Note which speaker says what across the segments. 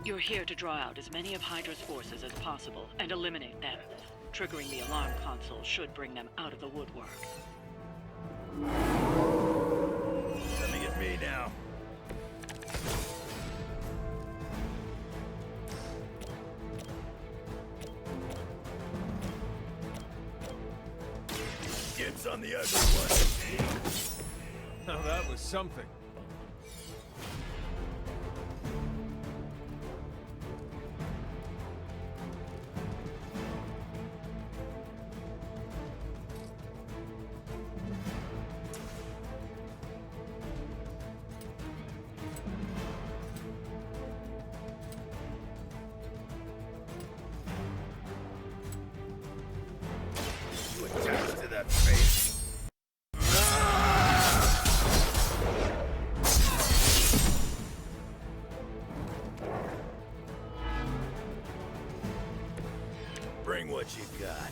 Speaker 1: You're here to draw out as many of Hydra's forces as possible and eliminate them. Triggering the alarm console should bring them out of the woodwork.
Speaker 2: Coming at me now. Dibs on the ugly one.
Speaker 3: Now that was something.
Speaker 2: You attached to that face. Bring what you got.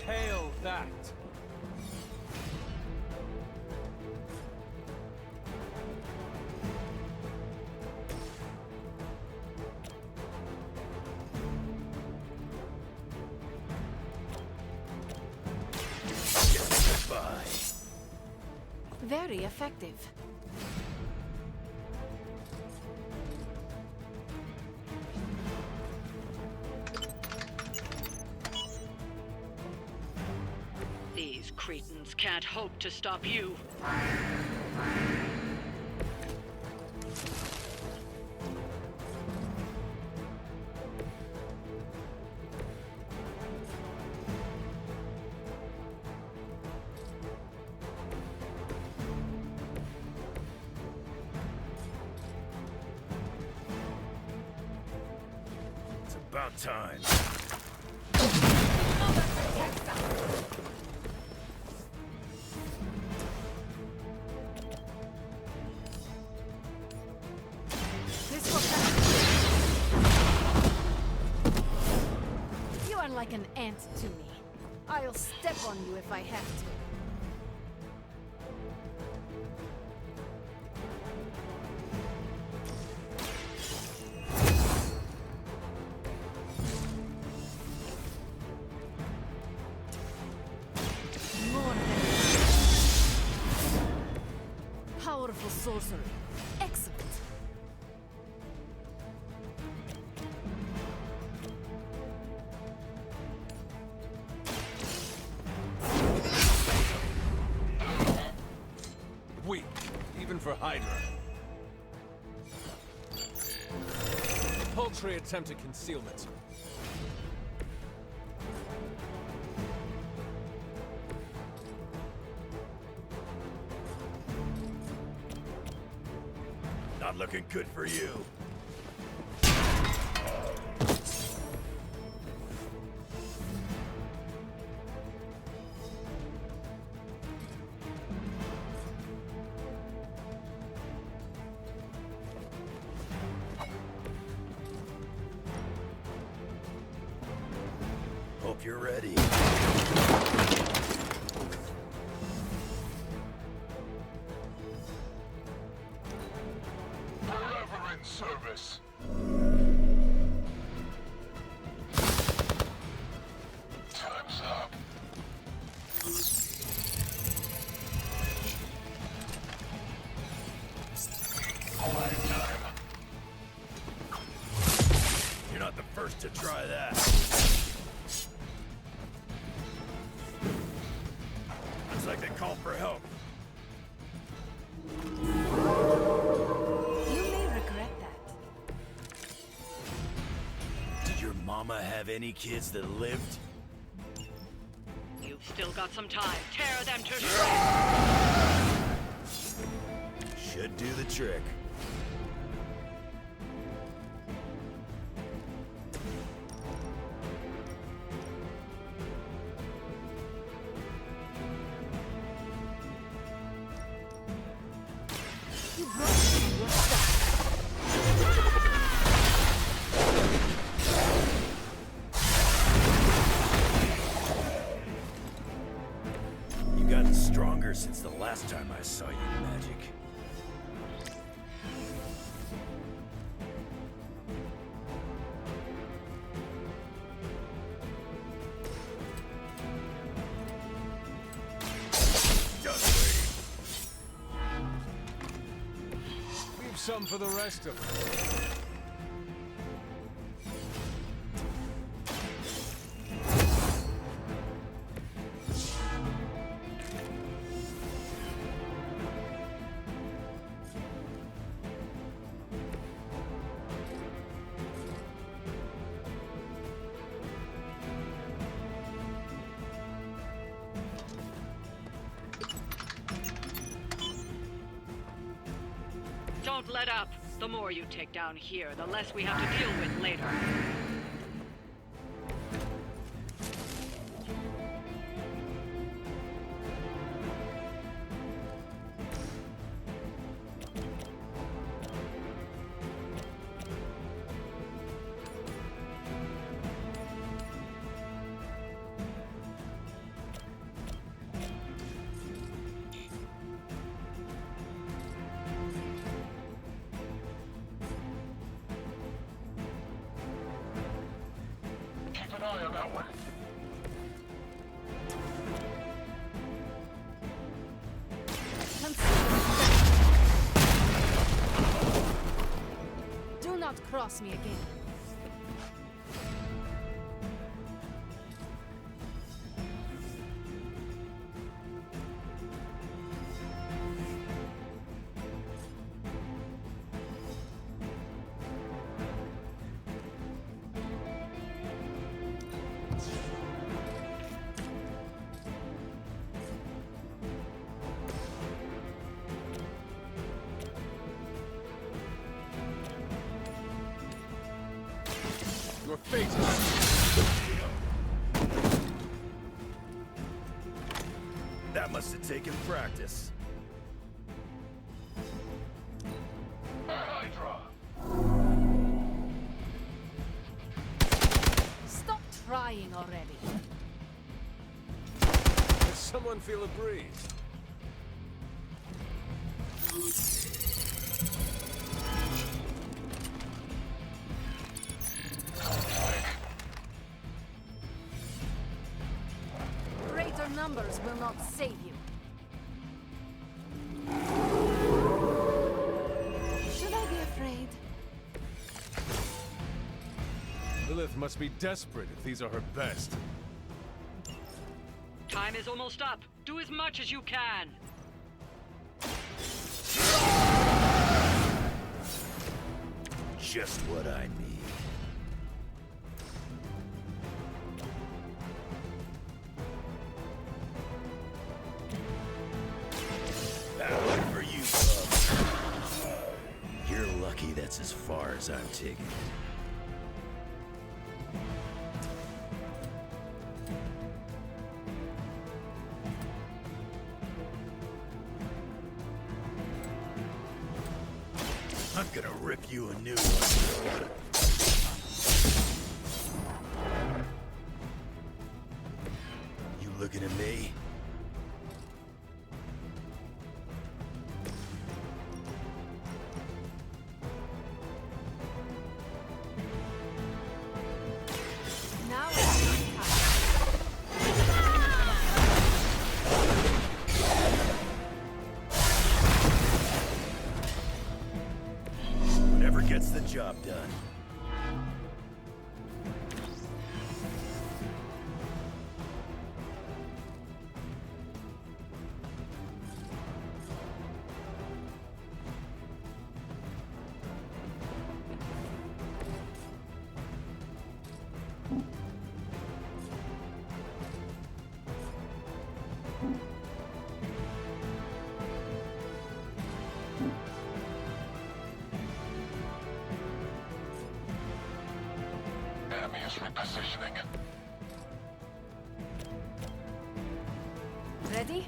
Speaker 3: Hail that!
Speaker 2: Goodbye.
Speaker 4: Very effective.
Speaker 1: These cretins can't hope to stop you.
Speaker 2: It's about time.
Speaker 4: This will You are like an ant to me. I'll step on you if I have to. More than powerful sorcery. Excellent.
Speaker 3: Weak, even for Hydra. Paltry attempt at concealment.
Speaker 2: Not looking good for you. Hope you're ready.
Speaker 5: Forever in service. Time's up. Quiet time.
Speaker 2: You're not the first to try that. Looks like they call for help.
Speaker 4: You may regret that.
Speaker 2: Did your mama have any kids that lived?
Speaker 1: You've still got some time. Tear them to shreds!
Speaker 2: Should do the trick. gotten stronger since the last time I saw you, Magic.
Speaker 3: Leave some for the rest of us.
Speaker 1: Don't let up. The more you take down here, the less we have to deal with later.
Speaker 5: Keep an eye on that one.
Speaker 4: Do not cross me again.
Speaker 3: Your fate is...
Speaker 2: That must have taken practice.
Speaker 5: Hydra!
Speaker 4: Stop trying already.
Speaker 3: Does someone feel a breeze?
Speaker 4: Greater numbers will not save you. Should I be afraid?
Speaker 3: Lilith must be desperate if these are her best.
Speaker 1: Time is almost up. Do as much as you can.
Speaker 2: Just what I need. That one for you, bub. You're lucky that's as far as I'm taking it. I'm gonna rip you a new one. You looking at me?
Speaker 4: Now it's my time.
Speaker 2: Whatever gets the job done.
Speaker 5: Enemy is repositioning.
Speaker 4: Ready?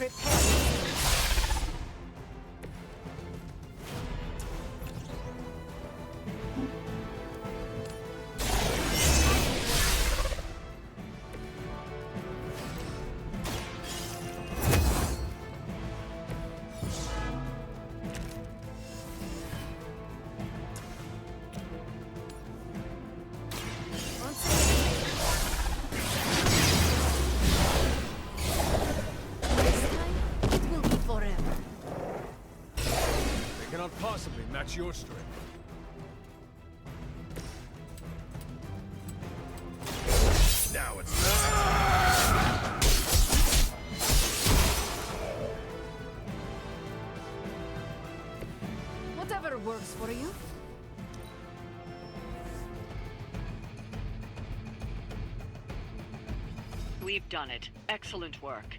Speaker 4: Prepare.
Speaker 3: Cannot possibly match your strength.
Speaker 2: Now it's
Speaker 4: Whatever works for you.
Speaker 1: We've done it. Excellent work.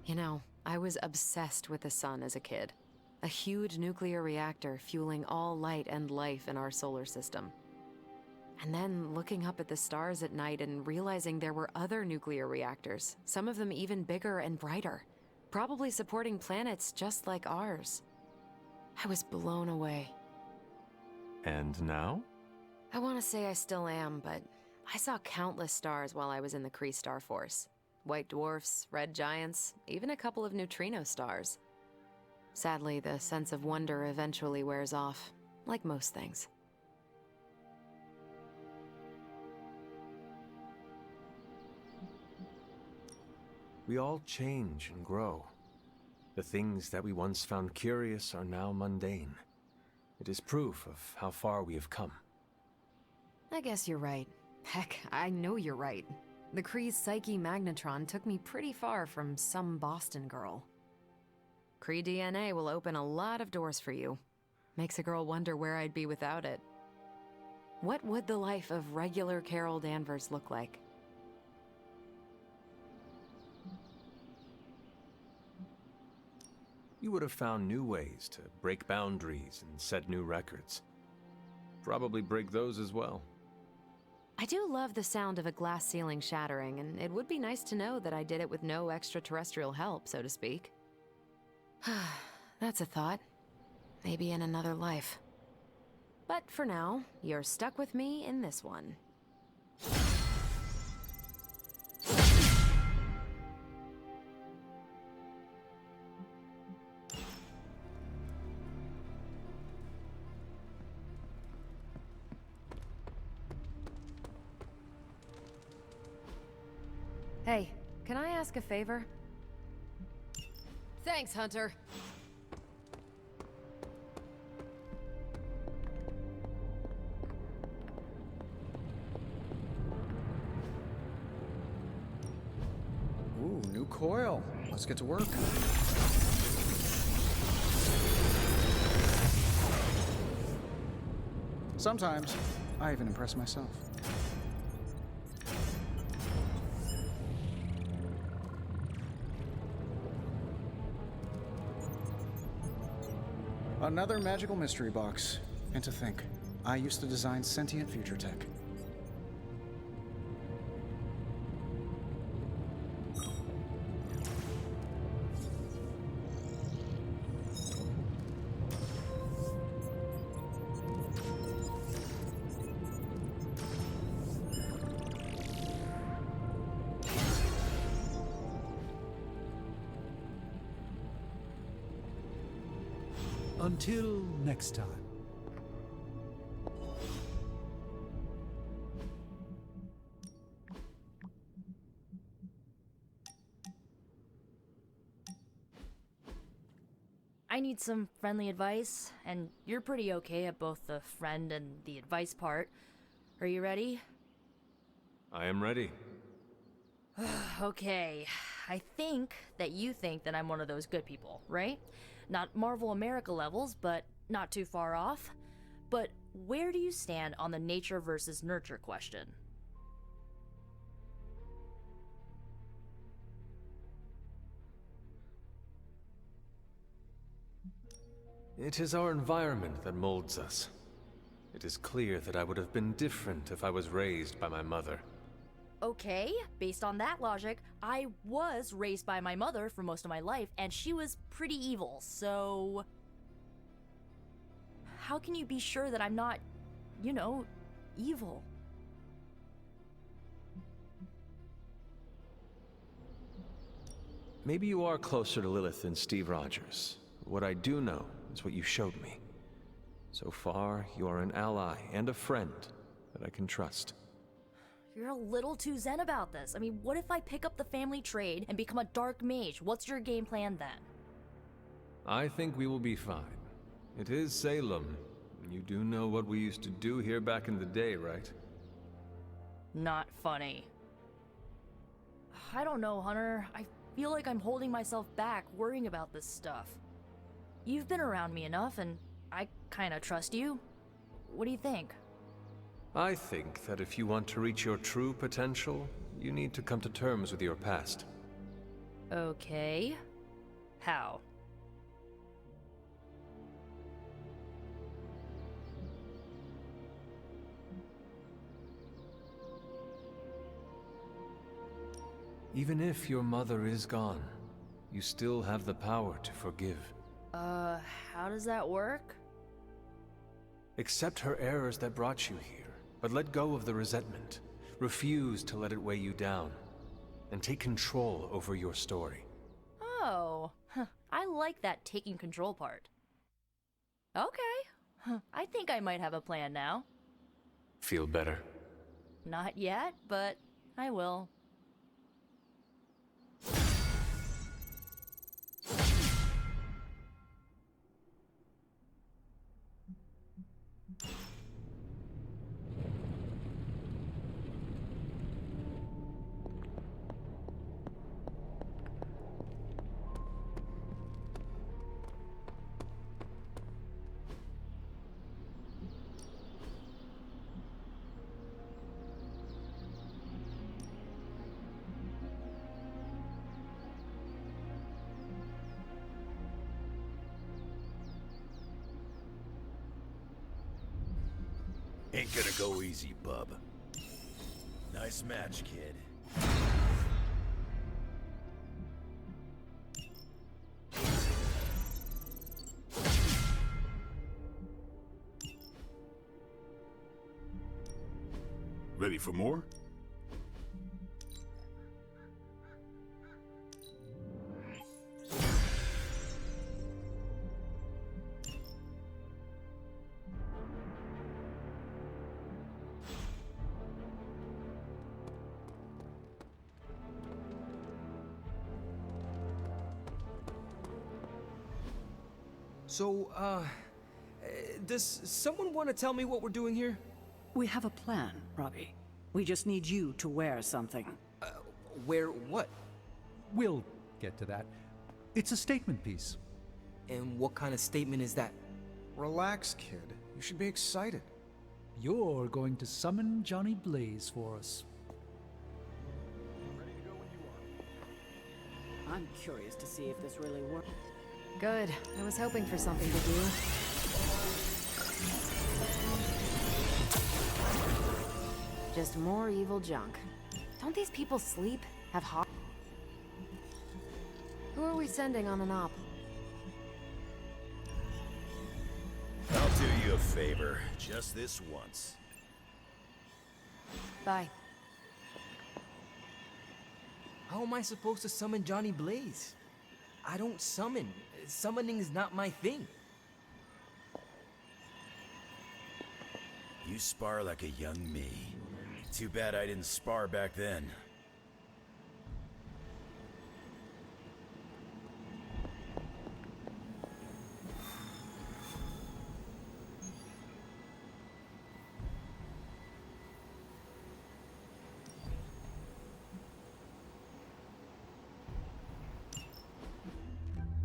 Speaker 6: You know, I was obsessed with the sun as a kid. A huge nuclear reactor fueling all light and life in our solar system. And then looking up at the stars at night and realizing there were other nuclear reactors, some of them even bigger and brighter, probably supporting planets just like ours. I was blown away.
Speaker 3: And now?
Speaker 6: I want to say I still am, but I saw countless stars while I was in the Kree Star Force. White dwarfs, red giants, even a couple of neutrino stars. Sadly, the sense of wonder eventually wears off, like most things.
Speaker 3: We all change and grow. The things that we once found curious are now mundane. It is proof of how far we have come.
Speaker 6: I guess you're right. Heck, I know you're right. The Kree's Psyche Magnetron took me pretty far from some Boston girl. Kree DNA will open a lot of doors for you. Makes a girl wonder where I'd be without it. What would the life of regular Carol Danvers look like?
Speaker 3: You would have found new ways to break boundaries and set new records. Probably break those as well.
Speaker 6: I do love the sound of a glass ceiling shattering, and it would be nice to know that I did it with no extraterrestrial help, so to speak. That's a thought. Maybe in another life. But for now, you're stuck with me in this one. Hey, can I ask a favor? Thanks, Hunter.
Speaker 7: Ooh, new coil. Let's get to work. Sometimes, I even impress myself. Another magical mystery box. And to think, I used to design sentient future tech.
Speaker 8: Until next time.
Speaker 9: I need some friendly advice, and you're pretty okay at both the friend and the advice part. Are you ready?
Speaker 3: I am ready.
Speaker 9: Okay, I think that you think that I'm one of those good people, right? Not Marvel America levels, but not too far off. But where do you stand on the nature versus nurture question?
Speaker 3: It is our environment that molds us. It is clear that I would have been different if I was raised by my mother.
Speaker 9: Okay, based on that logic, I was raised by my mother for most of my life, and she was pretty evil, so... How can you be sure that I'm not, you know, evil?
Speaker 3: Maybe you are closer to Lilith than Steve Rogers. What I do know is what you showed me. So far, you are an ally and a friend that I can trust.
Speaker 9: You're a little too zen about this. I mean, what if I pick up the family trade and become a dark mage? What's your game plan then?
Speaker 3: I think we will be fine. It is Salem. You do know what we used to do here back in the day, right?
Speaker 9: Not funny. I don't know, Hunter. I feel like I'm holding myself back, worrying about this stuff. You've been around me enough, and I kinda trust you. What do you think?
Speaker 3: I think that if you want to reach your true potential, you need to come to terms with your past.
Speaker 9: Okay. How?
Speaker 3: Even if your mother is gone, you still have the power to forgive.
Speaker 9: How does that work?
Speaker 3: Accept her errors that brought you here, but let go of the resentment. Refuse to let it weigh you down, and take control over your story.
Speaker 9: Oh, I like that taking control part. Okay, I think I might have a plan now.
Speaker 3: Feel better?
Speaker 9: Not yet, but I will.
Speaker 2: Ain't gonna go easy, bub. Nice match, kid.
Speaker 5: Ready for more?
Speaker 10: So, does someone want to tell me what we're doing here?
Speaker 1: We have a plan, Robbie. We just need you to wear something.
Speaker 10: Wear what?
Speaker 8: We'll get to that. It's a statement piece.
Speaker 10: And what kind of statement is that?
Speaker 7: Relax, kid. You should be excited.
Speaker 8: You're going to summon Johnny Blaze for us.
Speaker 1: I'm curious to see if this really works.
Speaker 6: Good. I was hoping for something to do. Just more evil junk. Don't these people sleep? Have heart? Who are we sending on an op?
Speaker 2: I'll do you a favor, just this once.
Speaker 6: Bye.
Speaker 10: How am I supposed to summon Johnny Blaze? I don't summon. Summoning is not my thing.
Speaker 2: You spar like a young me. Too bad I didn't spar back then.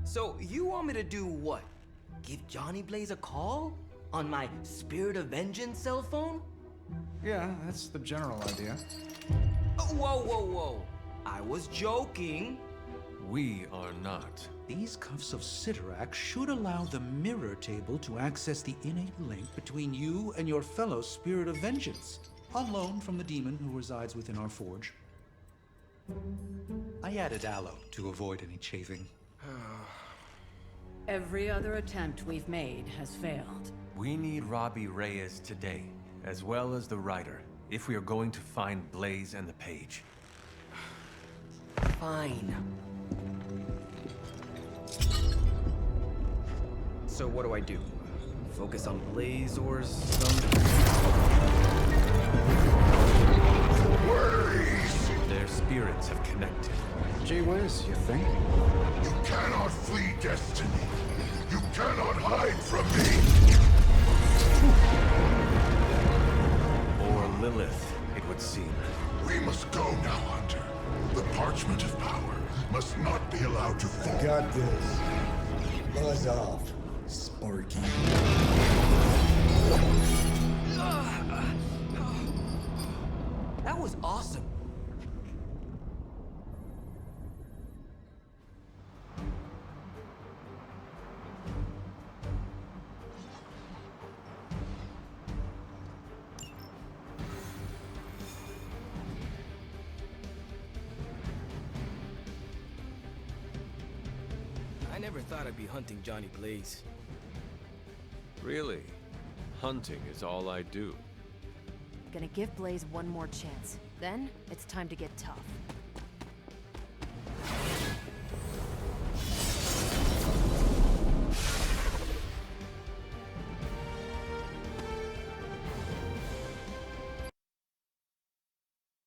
Speaker 10: So, you want me to do what? Give Johnny Blaze a call? On my Spirit of Vengeance cell phone?
Speaker 7: Yeah, that's the general idea.
Speaker 10: Whoa, whoa, whoa. I was joking.
Speaker 3: We are not.
Speaker 8: These cuffs of Cyttorak should allow the mirror table to access the innate link between you and your fellow Spirit of Vengeance, on loan from the demon who resides within our forge. I added aloe to avoid any chafing.
Speaker 1: Every other attempt we've made has failed.
Speaker 3: We need Robbie Reyes today, as well as the writer, if we are going to find Blaze and the page.
Speaker 10: Fine. So what do I do? Focus on Blaze or something?
Speaker 3: Their spirits have connected.
Speaker 7: Gee whiz, you think?
Speaker 5: You cannot flee destiny. You cannot hide from me.
Speaker 3: Or Lilith, it would seem.
Speaker 5: We must go now, Hunter. The parchment of power must not be allowed to fall.
Speaker 11: Got this. Buzz off, Sparky.
Speaker 10: That was awesome. I never thought I'd be hunting Johnny Blaze.
Speaker 3: Really? Hunting is all I do.
Speaker 4: Gonna give Blaze one more chance. Then, it's time to get tough.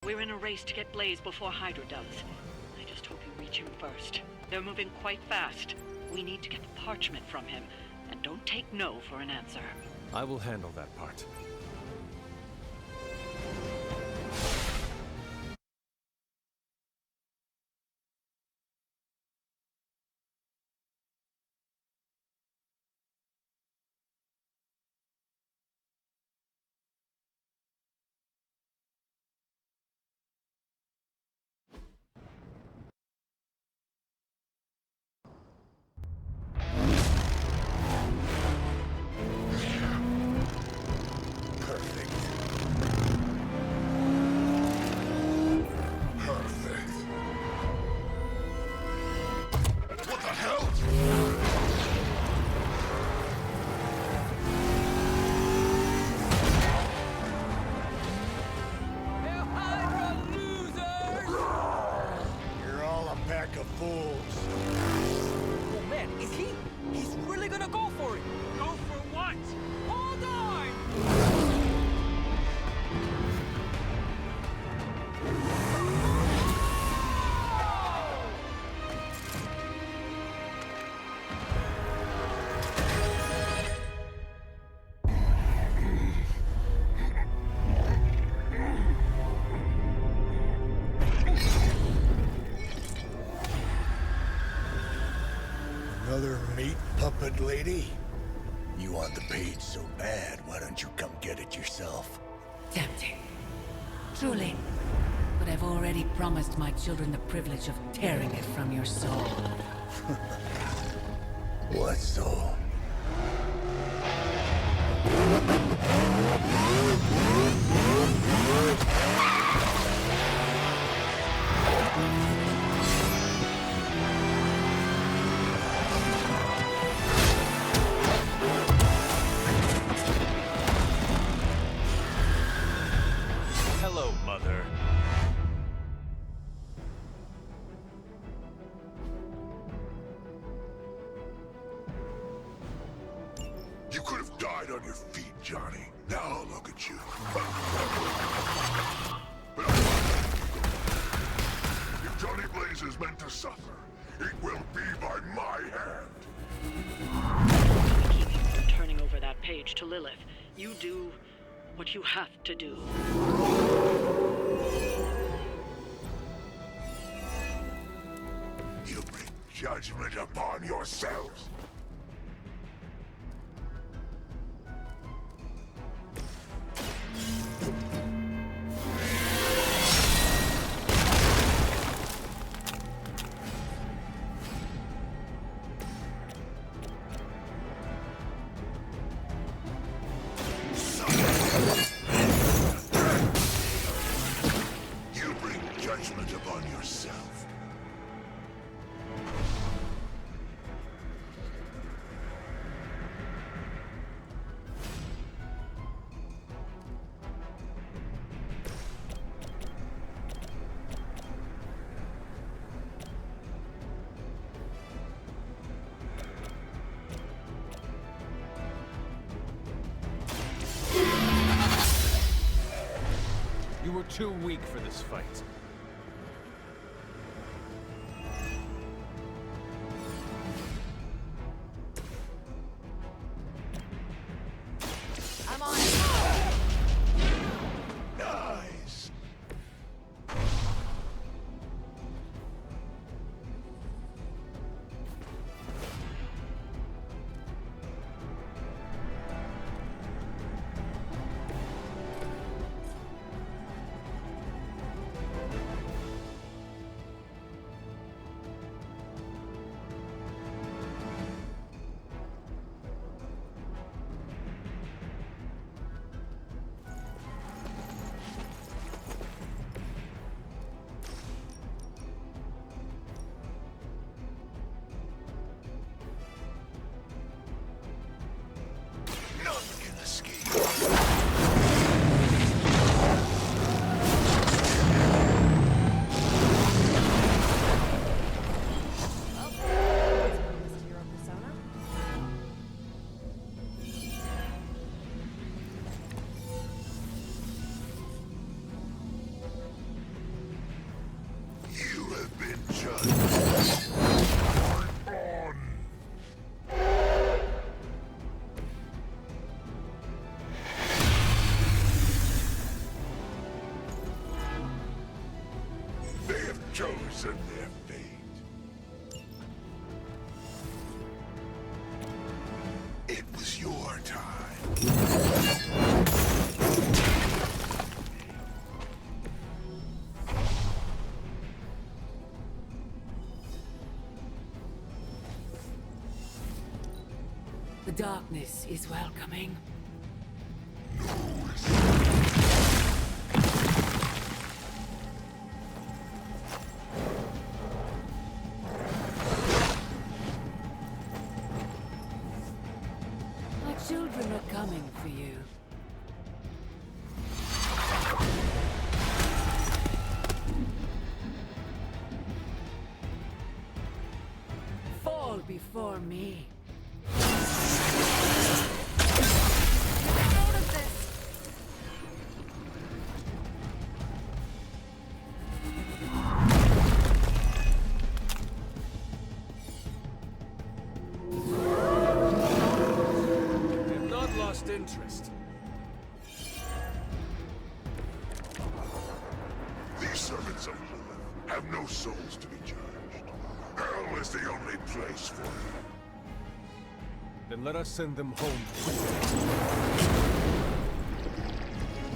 Speaker 1: We're in a race to get Blaze before Hydra does. I just hope you reach him first. They're moving quite fast. We need to get the parchment from him, and don't take no for an answer.
Speaker 3: I will handle that part.
Speaker 10: Oh man, is he? He's really gonna go for it! Go for what? Hold on!
Speaker 11: Another meat puppet lady? You want the page so bad, why don't you come get it yourself?
Speaker 12: Tempting. Truly. But I've already promised my children the privilege of tearing it from your soul.
Speaker 11: What soul?
Speaker 5: right on your feet, Johnny. Now look at you. If Johnny Blaze is meant to suffer, it will be by my hand.
Speaker 1: Keep you from turning over that page to Lilith. You do what you have to do.
Speaker 5: You bring judgment upon yourselves. You bring judgment upon yourself.
Speaker 3: You were too weak for this fight.
Speaker 4: I'm on.
Speaker 5: Nice. None can escape.
Speaker 4: Hero persona.
Speaker 5: You have been judged. On. They have chosen their fate. It was your time.
Speaker 12: The darkness is welcoming. My children are coming for you. Fall before me.
Speaker 3: I've not lost interest.
Speaker 5: These servants of Lilith have no souls to be judged. Hell is the only place for them.
Speaker 3: Then let us send them home quickly.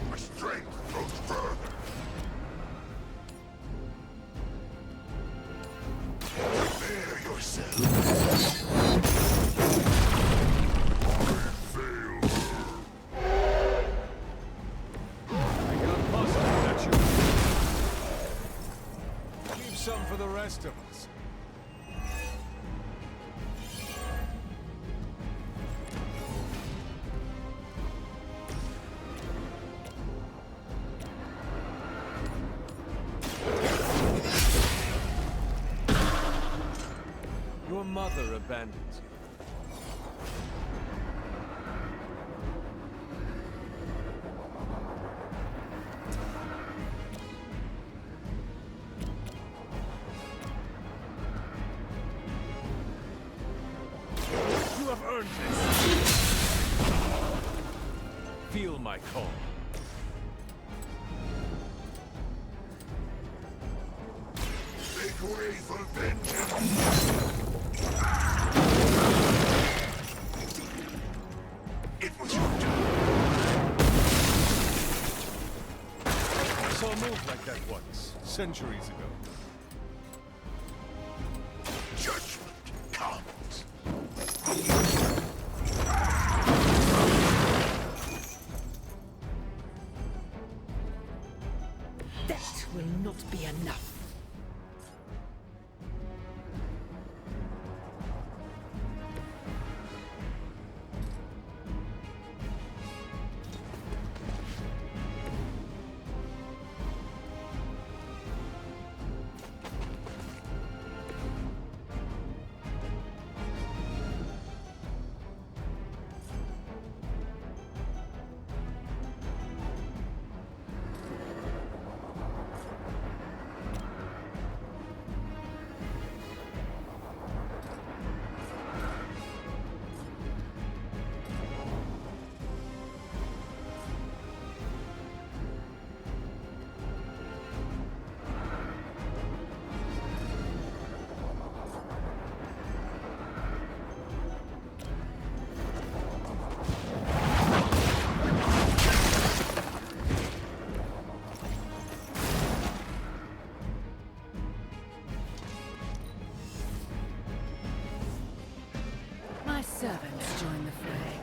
Speaker 5: My strength goes further. Prepare yourself. I failed her.
Speaker 3: I cannot possibly let you. Keep some for the rest of us. Your mother abandons you. my call.
Speaker 5: Make way for vengeance! It was your turn.
Speaker 3: I saw a move like that once, centuries ago.
Speaker 5: Judgment comes.
Speaker 12: That will not be enough. My servants join the fray.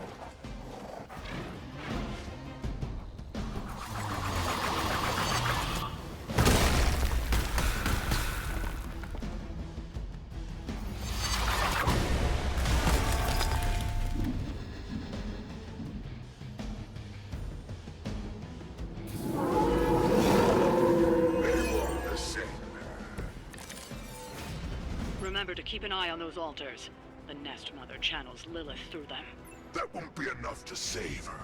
Speaker 1: Remember to keep an eye on those altars. The Nest Mother channels Lilith through them.
Speaker 5: That won't be enough to save her.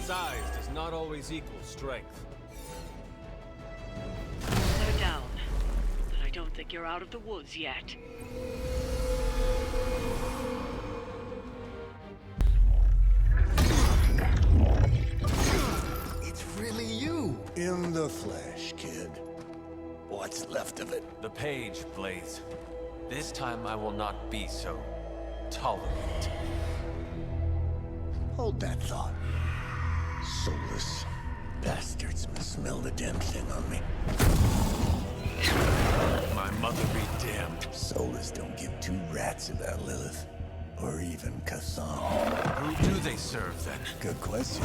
Speaker 3: Size does not always equal strength.
Speaker 1: They're down, but I don't think you're out of the woods yet.
Speaker 11: It's really you! In the flesh, kid. What's left of it?
Speaker 3: The page, Blaze. This time I will not be so tolerant.
Speaker 11: Hold that thought. Soulless bastards must smell the damn thing on me.
Speaker 3: My mother be damned.
Speaker 11: Soulless don't give two rats about Lilith. Or even Kassan.
Speaker 3: Who do they serve, then?
Speaker 11: Good question.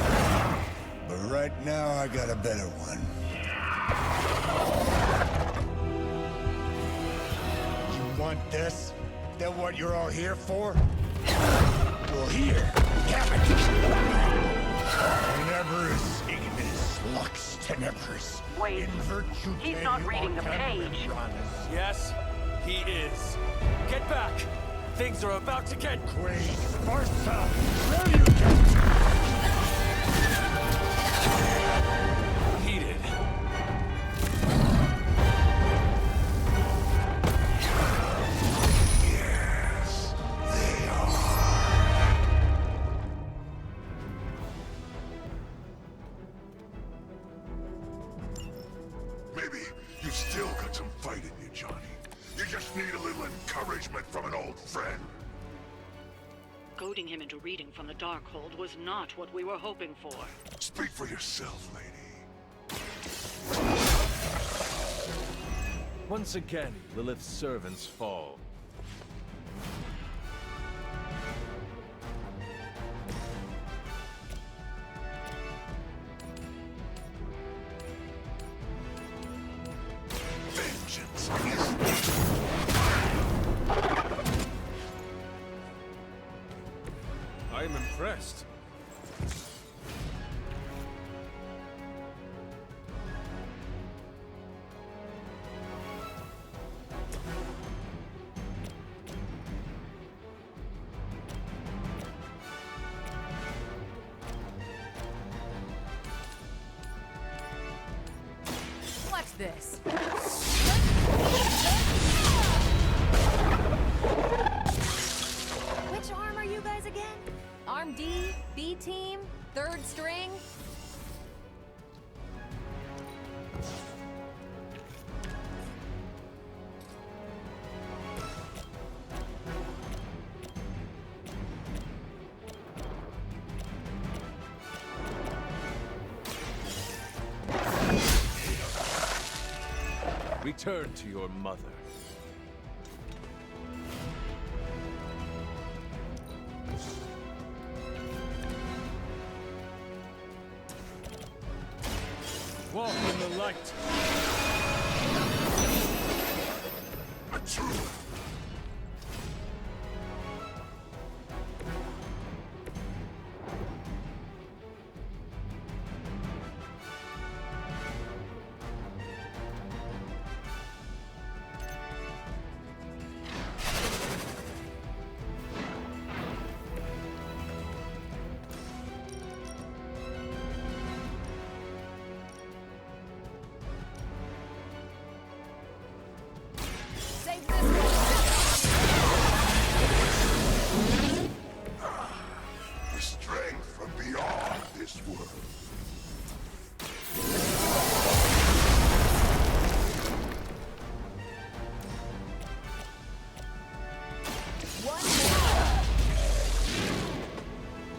Speaker 11: But right now, I got a better one. You want this? That what you're all here for? Well, here, have it! Tenebris ignis lux tenebris.
Speaker 1: Wait,
Speaker 11: In virtue
Speaker 1: he's not reading the page.
Speaker 3: Yes, he is. Get back! Things are about to get
Speaker 11: Quae Sparsa! Relucant!
Speaker 3: heated.
Speaker 5: Yes, they are. Maybe you still got some fight in you, Johnny. You just need a little encouragement from an old friend.
Speaker 1: Goading him into reading from the Darkhold was not what we were hoping for.
Speaker 5: Speak for yourself, lady.
Speaker 3: Once again, Lilith's servants fall.
Speaker 5: Vengeance is
Speaker 3: I am impressed.
Speaker 4: this. Which arm are you guys again? Arm D, B team, third string?
Speaker 3: Return to your mother. Walk in the light.
Speaker 5: The strength from beyond this world.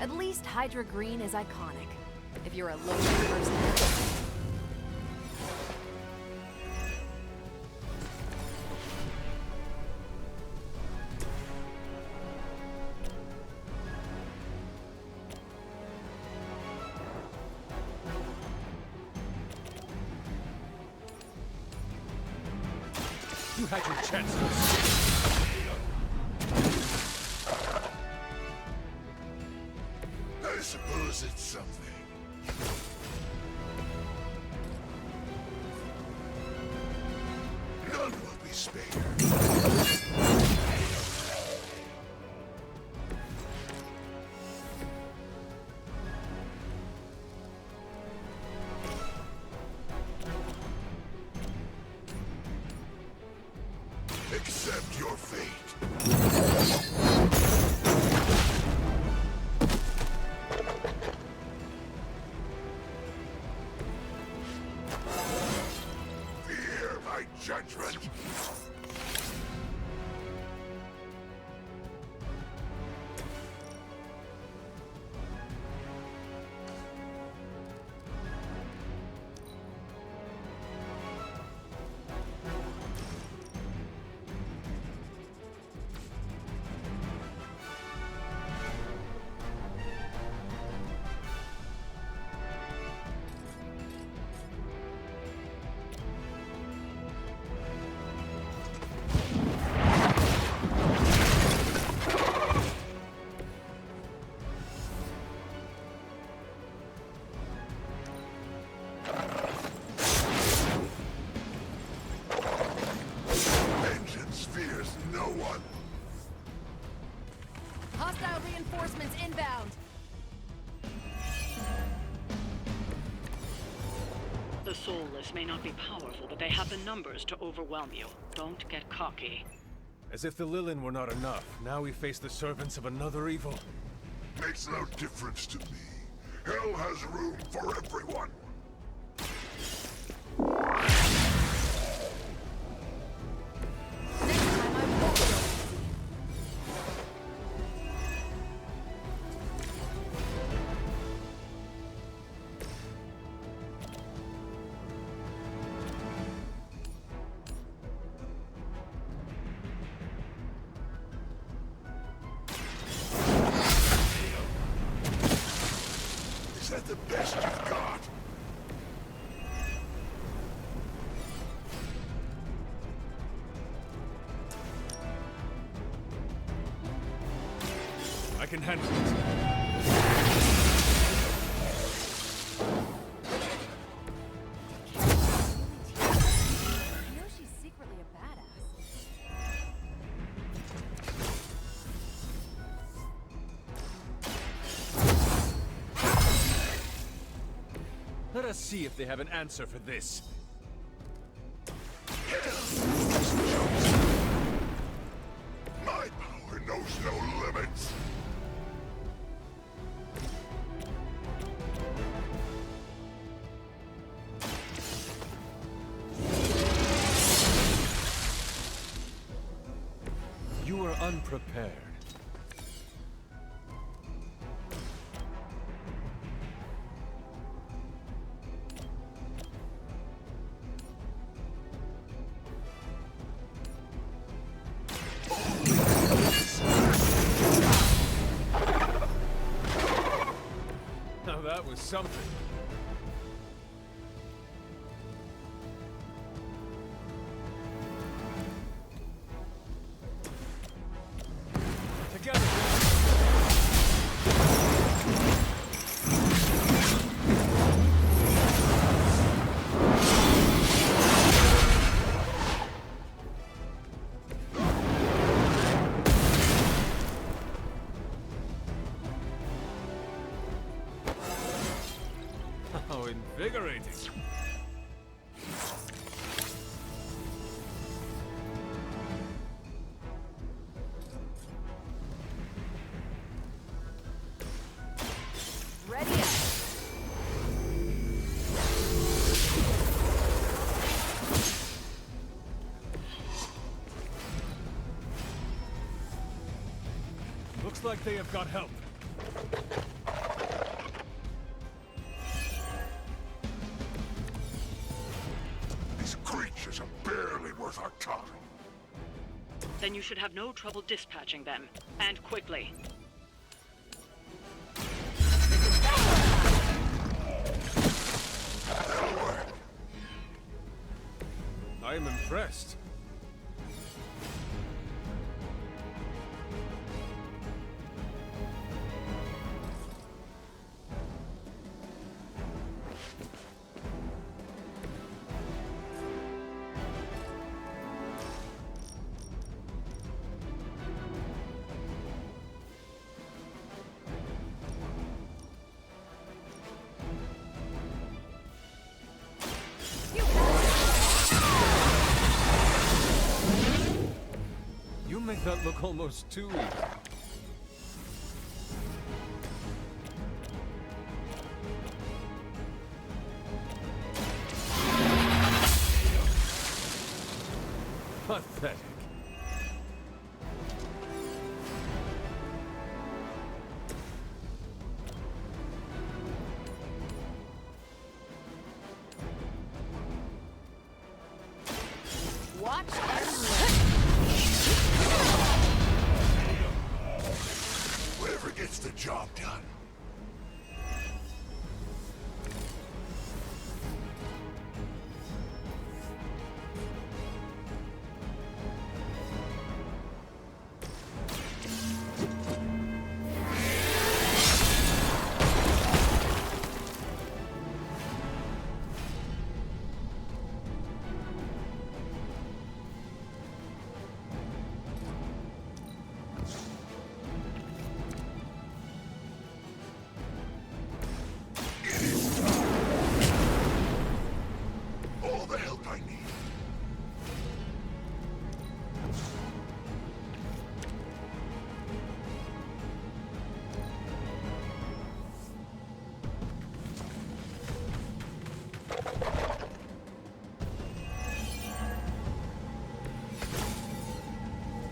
Speaker 4: At least Hydra Green is iconic. If you're a lonely person.
Speaker 3: You had your chance.
Speaker 5: I suppose it's something. None will be spared. Accept your fate. Fear my judgment. Vengeance fears no one.
Speaker 4: Hostile reinforcements inbound.
Speaker 1: The Soulless may not be powerful, but they have the numbers to overwhelm you. Don't get cocky.
Speaker 3: As if the Lilin were not enough, now we face the servants of another evil.
Speaker 5: Makes no difference to me. Hell has room for everyone.
Speaker 4: Next time I won't go easy.
Speaker 5: Is that the best you've got?
Speaker 3: I can handle it.
Speaker 4: I know she's secretly a badass.
Speaker 3: Let us see if they have an answer for this. You were unprepared. Now that was something. Together. How invigorating.
Speaker 6: Ready up.
Speaker 3: Looks like they have got help.
Speaker 5: These creatures are barely worth our time.
Speaker 1: Then you should have no trouble dispatching them. And quickly.
Speaker 3: I am impressed. You make that look almost too easy. Pathetic.
Speaker 6: Watch and
Speaker 5: Whatever gets the job done. All the help I need.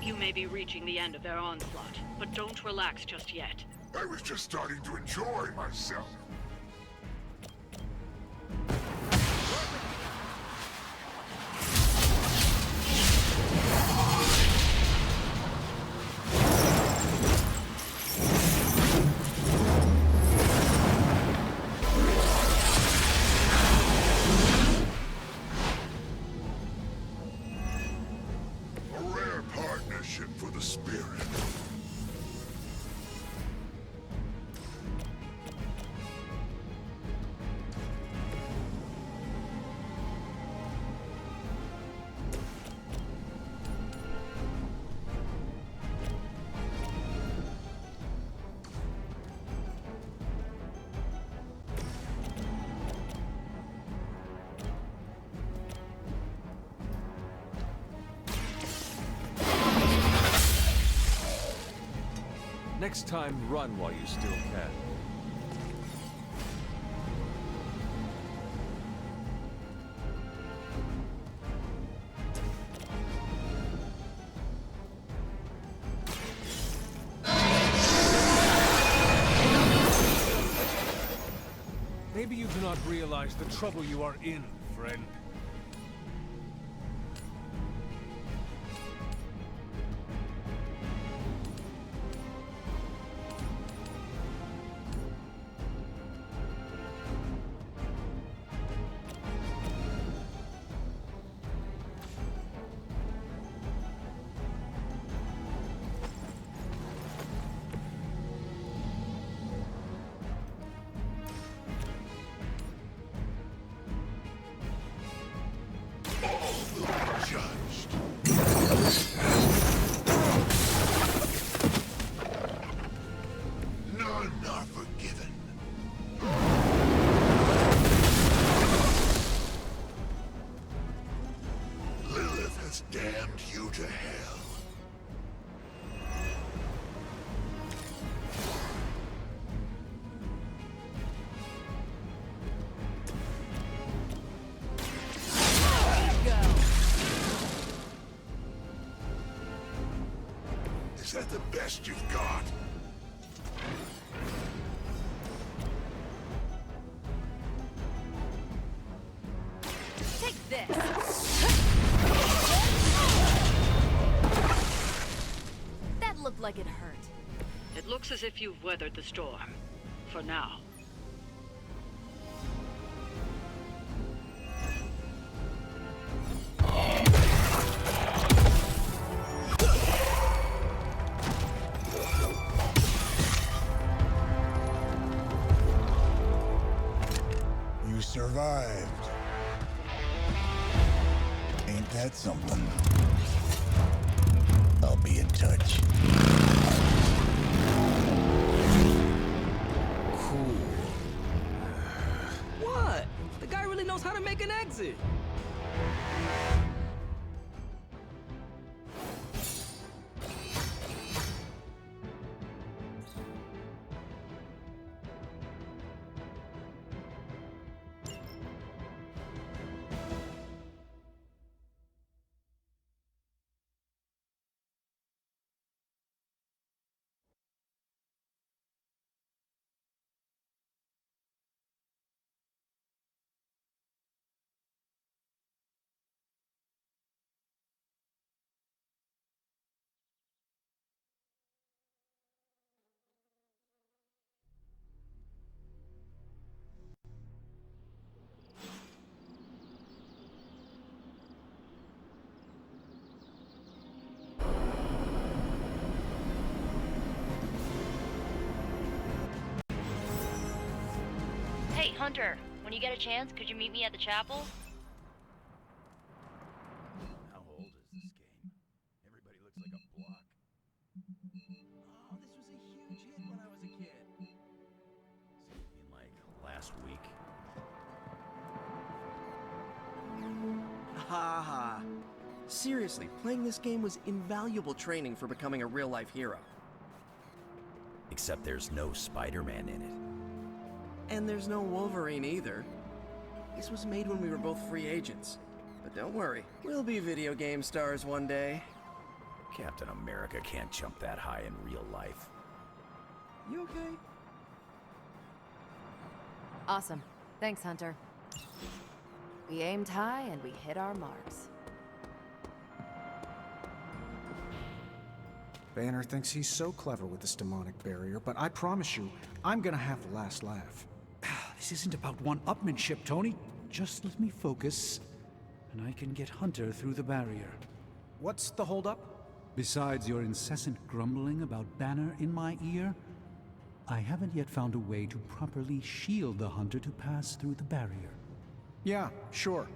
Speaker 1: You may be reaching the end of their onslaught, but don't relax just yet.
Speaker 5: I was just starting to enjoy myself. A rare partnership for the spirit.
Speaker 3: Next time, run while you still can. not realize the trouble you are in, friend.
Speaker 5: Damned you to hell. Is that the best you've got?
Speaker 4: Take this! That looked like it hurt.
Speaker 1: It looks as if you've weathered the storm. For now.
Speaker 11: You survived. Ain't that something? I'll be in touch.
Speaker 10: Cool. What? The guy really knows how to make an exit.
Speaker 13: Hey, Hunter, when you get a chance, could you meet me at the chapel?
Speaker 2: How old is this game? Everybody looks like a block. Oh, this was a huge hit when I was a kid. So you mean like last week?
Speaker 10: Ha ha. Seriously, playing this game was invaluable training for becoming a real-life hero.
Speaker 2: Except there's no Spider-Man in it.
Speaker 10: And there's no Wolverine either. This was made when we were both free agents. But don't worry, we'll be video game stars one day.
Speaker 2: Captain America can't jump that high in real life.
Speaker 10: You okay?
Speaker 4: Awesome. Thanks, Hunter. We aimed high and we hit our marks.
Speaker 7: Banner thinks he's so clever with this demonic barrier, but I promise you, I'm gonna have the last laugh.
Speaker 8: This isn't about one-upmanship, Tony. Just let me focus, and I can get Hunter through the barrier.
Speaker 7: What's the holdup?
Speaker 8: Besides your incessant grumbling about Banner in my ear, I haven't yet found a way to properly shield the Hunter to pass through the barrier.
Speaker 7: Yeah, sure.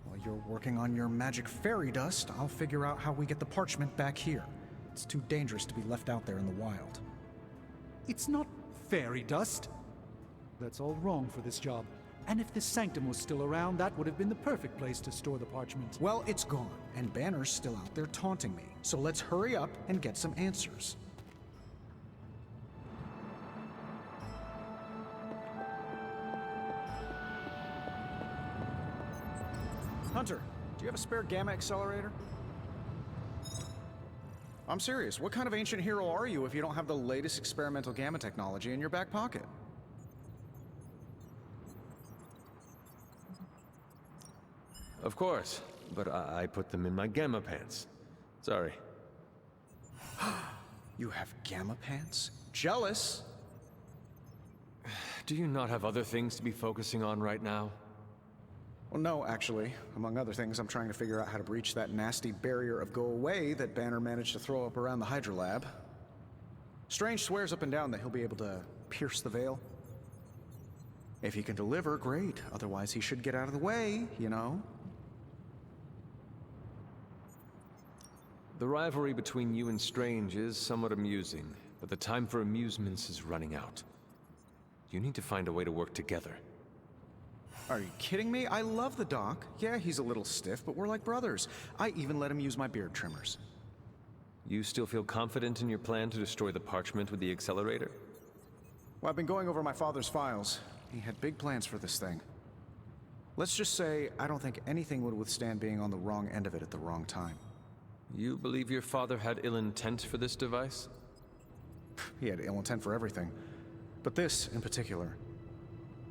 Speaker 7: While you're working on your magic fairy dust, I'll figure out how we get the parchment back here. It's too dangerous to be left out there in the wild.
Speaker 8: It's not fairy dust. That's all wrong for this job. And if the Sanctum was still around, that would have been the perfect place to store the parchment.
Speaker 7: Well, it's gone, and Banner's still out there taunting me. So let's hurry up and get some answers. Hunter, do you have a spare gamma accelerator? I'm serious. What kind of ancient hero are you if you don't have the latest experimental gamma technology in your back pocket?
Speaker 3: Of course, but I put them in my gamma pants. Sorry.
Speaker 7: You have gamma pants? Jealous?
Speaker 3: Do you not have other things to be focusing on right now?
Speaker 7: Well, no, actually. Among other things, I'm trying to figure out how to breach that nasty barrier of go away that Banner managed to throw up around the Hydra lab. Strange swears up and down that he'll be able to pierce the veil. If he can deliver, great. Otherwise, he should get out of the way, you know?
Speaker 3: The rivalry between you and Strange is somewhat amusing, but the time for amusements is running out. You need to find a way to work together.
Speaker 7: Are you kidding me? I love the Doc. Yeah, he's a little stiff, but we're like brothers. I even let him use my beard trimmers.
Speaker 3: You still feel confident in your plan to destroy the parchment with the accelerator?
Speaker 7: Well, I've been going over my father's files. He had big plans for this thing. Let's just say, I don't think anything would withstand being on the wrong end of it at the wrong time.
Speaker 3: You believe your father had ill intent for this device?
Speaker 7: He had ill intent for everything. But this, in particular.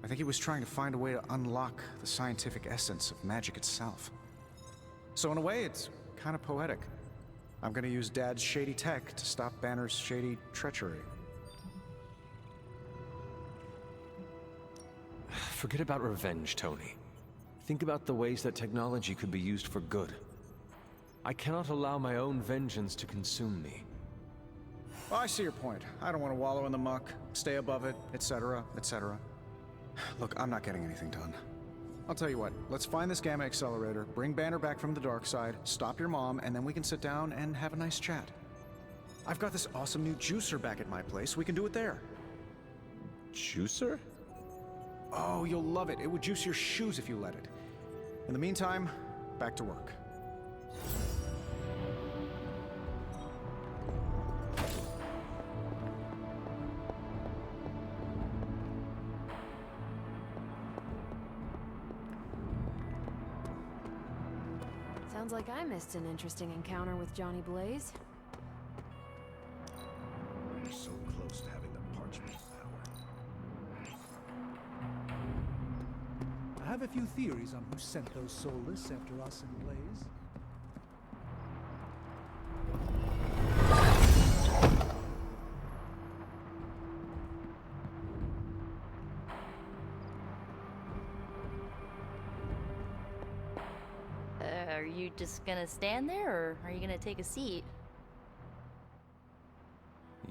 Speaker 7: I think he was trying to find a way to unlock the scientific essence of magic itself. So in a way, it's kind of poetic. I'm gonna use Dad's shady tech to stop Banner's shady treachery.
Speaker 3: Forget about revenge, Tony. Think about the ways that technology could be used for good. I cannot allow my own vengeance to consume me.
Speaker 7: Well, I see your point. I don't want to wallow in the muck, stay above it, etc., etc. Look, I'm not getting anything done. I'll tell you what, let's find this gamma accelerator, bring Banner back from the dark side, stop your mom, and then we can sit down and have a nice chat. I've got this awesome new juicer back at my place. We can do it there.
Speaker 3: Juicer?
Speaker 7: Oh, you'll love it. It would juice your shoes if you let it. In the meantime, back to work.
Speaker 4: Sounds like I missed an interesting encounter with Johnny Blaze.
Speaker 11: We're so close to having the parchment power.
Speaker 8: I have a few theories on who sent those soulless after us and Blaze.
Speaker 13: Are you just gonna stand there, or are you gonna take a seat?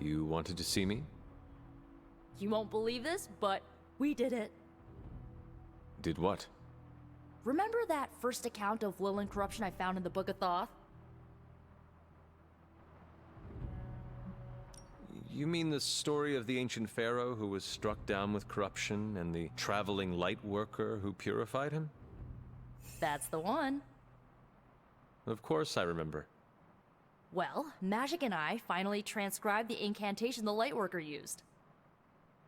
Speaker 3: You wanted to see me?
Speaker 9: You won't believe this, but we did it.
Speaker 3: Did what?
Speaker 9: Remember that first account of Lilin corruption I found in the Book of Thoth?
Speaker 3: You mean the story of the ancient pharaoh who was struck down with corruption and the traveling light worker who purified him?
Speaker 9: That's the one.
Speaker 3: Of course I remember.
Speaker 9: Well, Magic and I finally transcribed the incantation the Lightworker used.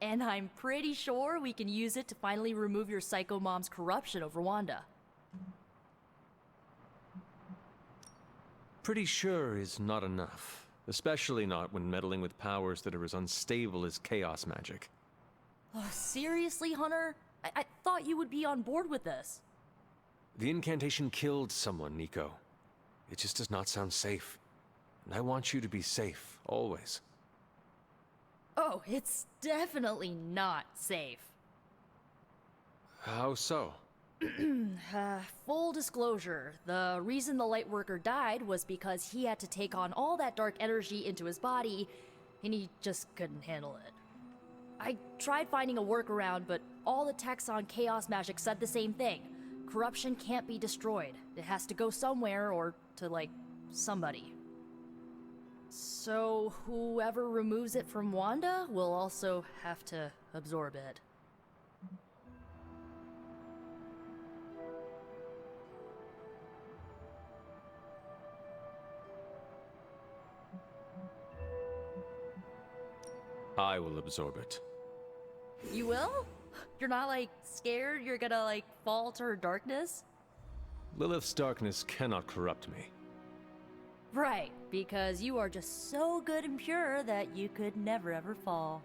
Speaker 9: And I'm pretty sure we can use it to finally remove your psycho mom's corruption over Wanda.
Speaker 3: Pretty sure is not enough. Especially not when meddling with powers that are as unstable as chaos magic.
Speaker 9: Seriously, Hunter? I thought you would be on board with this.
Speaker 3: The incantation killed someone, Nico. It just does not sound safe. And I want you to be safe, always.
Speaker 9: Oh, it's definitely not safe.
Speaker 3: How so?
Speaker 9: Full disclosure, the reason the Lightworker died was because he had to take on all that dark energy into his body, and he just couldn't handle it. I tried finding a workaround, but all the texts on chaos magic said the same thing. Corruption can't be destroyed. It has to go somewhere or to, like, somebody. So whoever removes it from Wanda will also have to absorb it.
Speaker 3: I will absorb it.
Speaker 9: You will? You're not, like, scared you're gonna, like, fall to her darkness?
Speaker 3: Lilith's darkness cannot corrupt me.
Speaker 9: Right, because you are just so good and pure that you could never ever fall.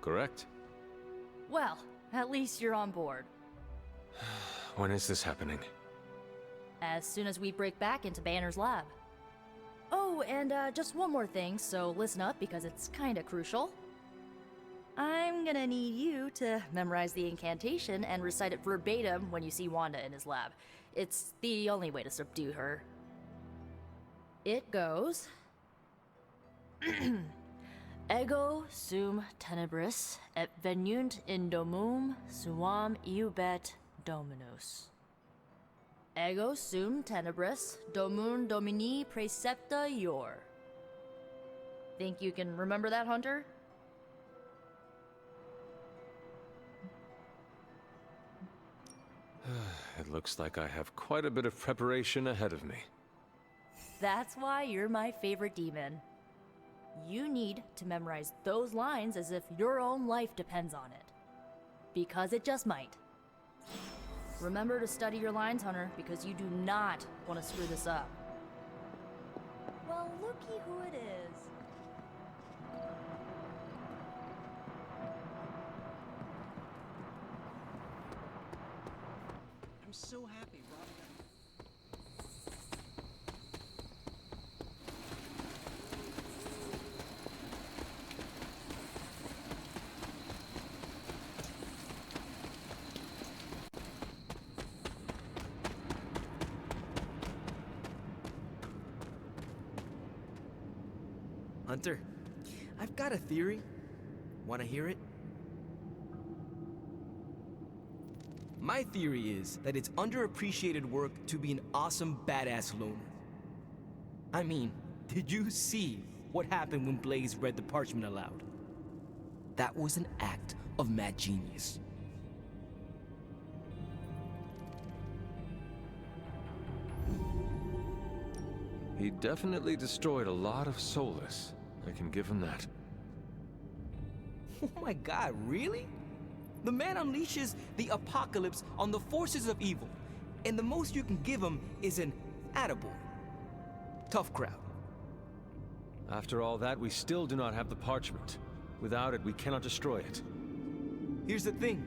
Speaker 3: Correct.
Speaker 9: Well, at least you're on board.
Speaker 3: When is this happening?
Speaker 9: As soon as we break back into Banner's lab. Oh, and just one more thing, so listen up because it's kinda crucial. I'm gonna need you to memorize the incantation and recite it verbatim when you see Wanda in his lab. It's the only way to subdue her. It goes... Ego sum tenebris et venunt in domum suam iubet dominus. Ego sum tenebris domum domini precepta ior. Think you can remember that, Hunter?
Speaker 3: It looks like I have quite a bit of preparation ahead of me.
Speaker 9: That's why you're my favorite demon. You need to memorize those lines as if your own life depends on it. Because it just might. Remember to study your lines, Hunter, because you do not want to screw this up. Well, looky who it is.
Speaker 10: I'm so happy Rob got...
Speaker 14: Hunter, I've got a theory. Wanna hear it? My theory is that it's underappreciated work to be an awesome badass loner. I mean, did you see what happened when Blaze read the parchment aloud? That was an act of mad genius.
Speaker 3: He definitely destroyed a lot of Solus. I can give him that.
Speaker 14: Oh my god, really? The man unleashes the apocalypse on the forces of evil, and the most you can give him is an attaboy. Tough crowd.
Speaker 3: After all that, we still do not have the parchment. Without it, we cannot destroy it.
Speaker 14: Here's the thing.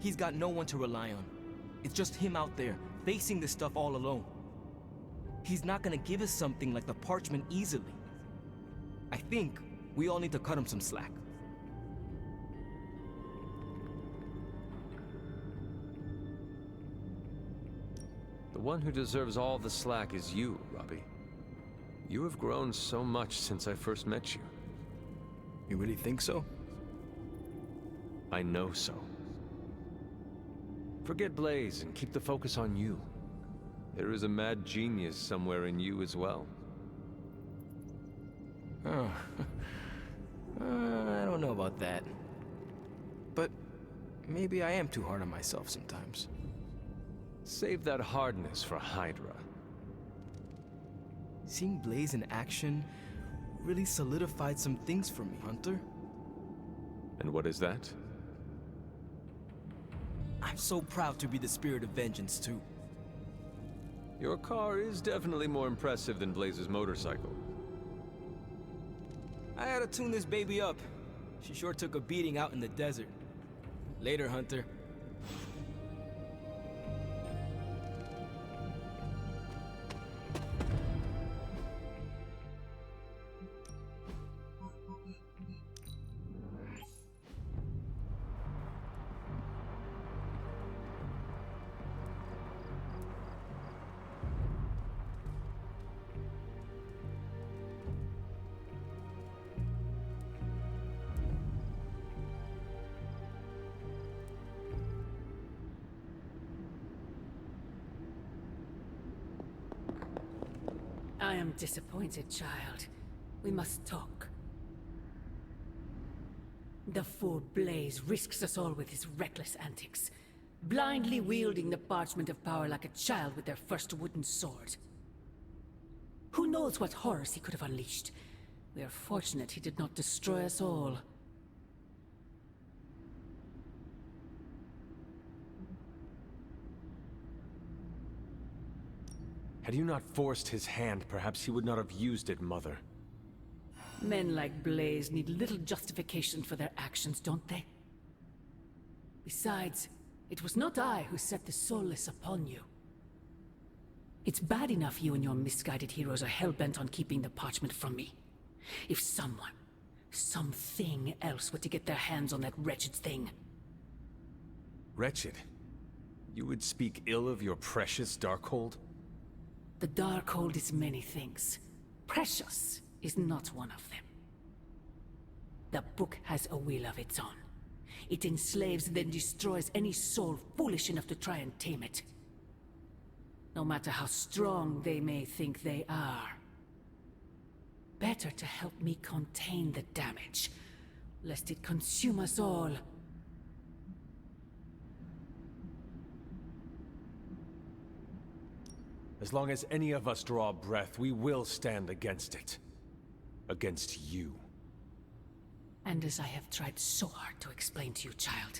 Speaker 14: He's got no one to rely on. It's just him out there, facing this stuff all alone. He's not gonna give us something like the parchment easily. I think we all need to cut him some slack.
Speaker 3: The one who deserves all the slack is you, Robbie. You have grown so much since I first met you.
Speaker 14: You really think so?
Speaker 3: I know so. Forget Blaze and keep the focus on you. There is a mad genius somewhere in you as well.
Speaker 14: Oh. I don't know about that. But maybe I am too hard on myself sometimes.
Speaker 3: Save that hardness for Hydra.
Speaker 14: Seeing Blaze in action really solidified some things for me, Hunter.
Speaker 3: And what is that?
Speaker 14: I'm so proud to be the Spirit of Vengeance, too.
Speaker 3: Your car is definitely more impressive than Blaze's motorcycle.
Speaker 14: I had to tune this baby up. She sure took a beating out in the desert. Later, Hunter.
Speaker 12: I am disappointed, child. We must talk. The fool Blaze risks us all with his reckless antics, blindly wielding the parchment of power like a child with their first wooden sword. Who knows what horrors he could have unleashed? We are fortunate he did not destroy us all.
Speaker 3: Had you not forced his hand, perhaps he would not have used it, Mother.
Speaker 12: Men like Blaze need little justification for their actions, don't they? Besides, It was not I who set the soulless upon you. It's bad enough you and your misguided heroes are hell-bent on keeping the parchment from me. If someone, something else were to get their hands on that wretched thing.
Speaker 3: Wretched? You would speak ill of your precious Darkhold?
Speaker 12: The Darkhold is many things. Precious is not one of them. The book has a will of its own. It enslaves, then destroys any soul foolish enough to try and tame it. No matter how strong they may think they are. Better to help me contain the damage, lest it consume us all.
Speaker 3: As long as any of us draw breath, we will stand against it. Against you.
Speaker 12: And as I have tried so hard to explain to you, child,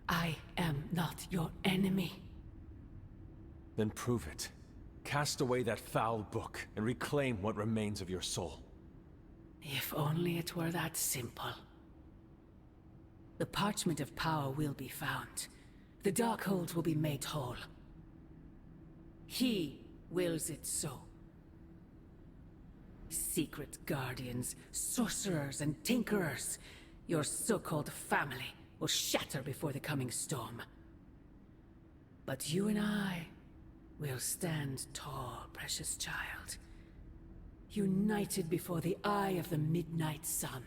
Speaker 12: I am not your enemy.
Speaker 3: Then prove it. Cast away that foul book and reclaim what remains of your soul.
Speaker 12: If only it were that simple. The Parchment of Power will be found. The Darkhold will be made whole. He wills it so. Secret guardians, sorcerers, and tinkerers, your so-called family, will shatter before the coming storm. But you and I will stand tall, precious child. United before the eye of the midnight sun.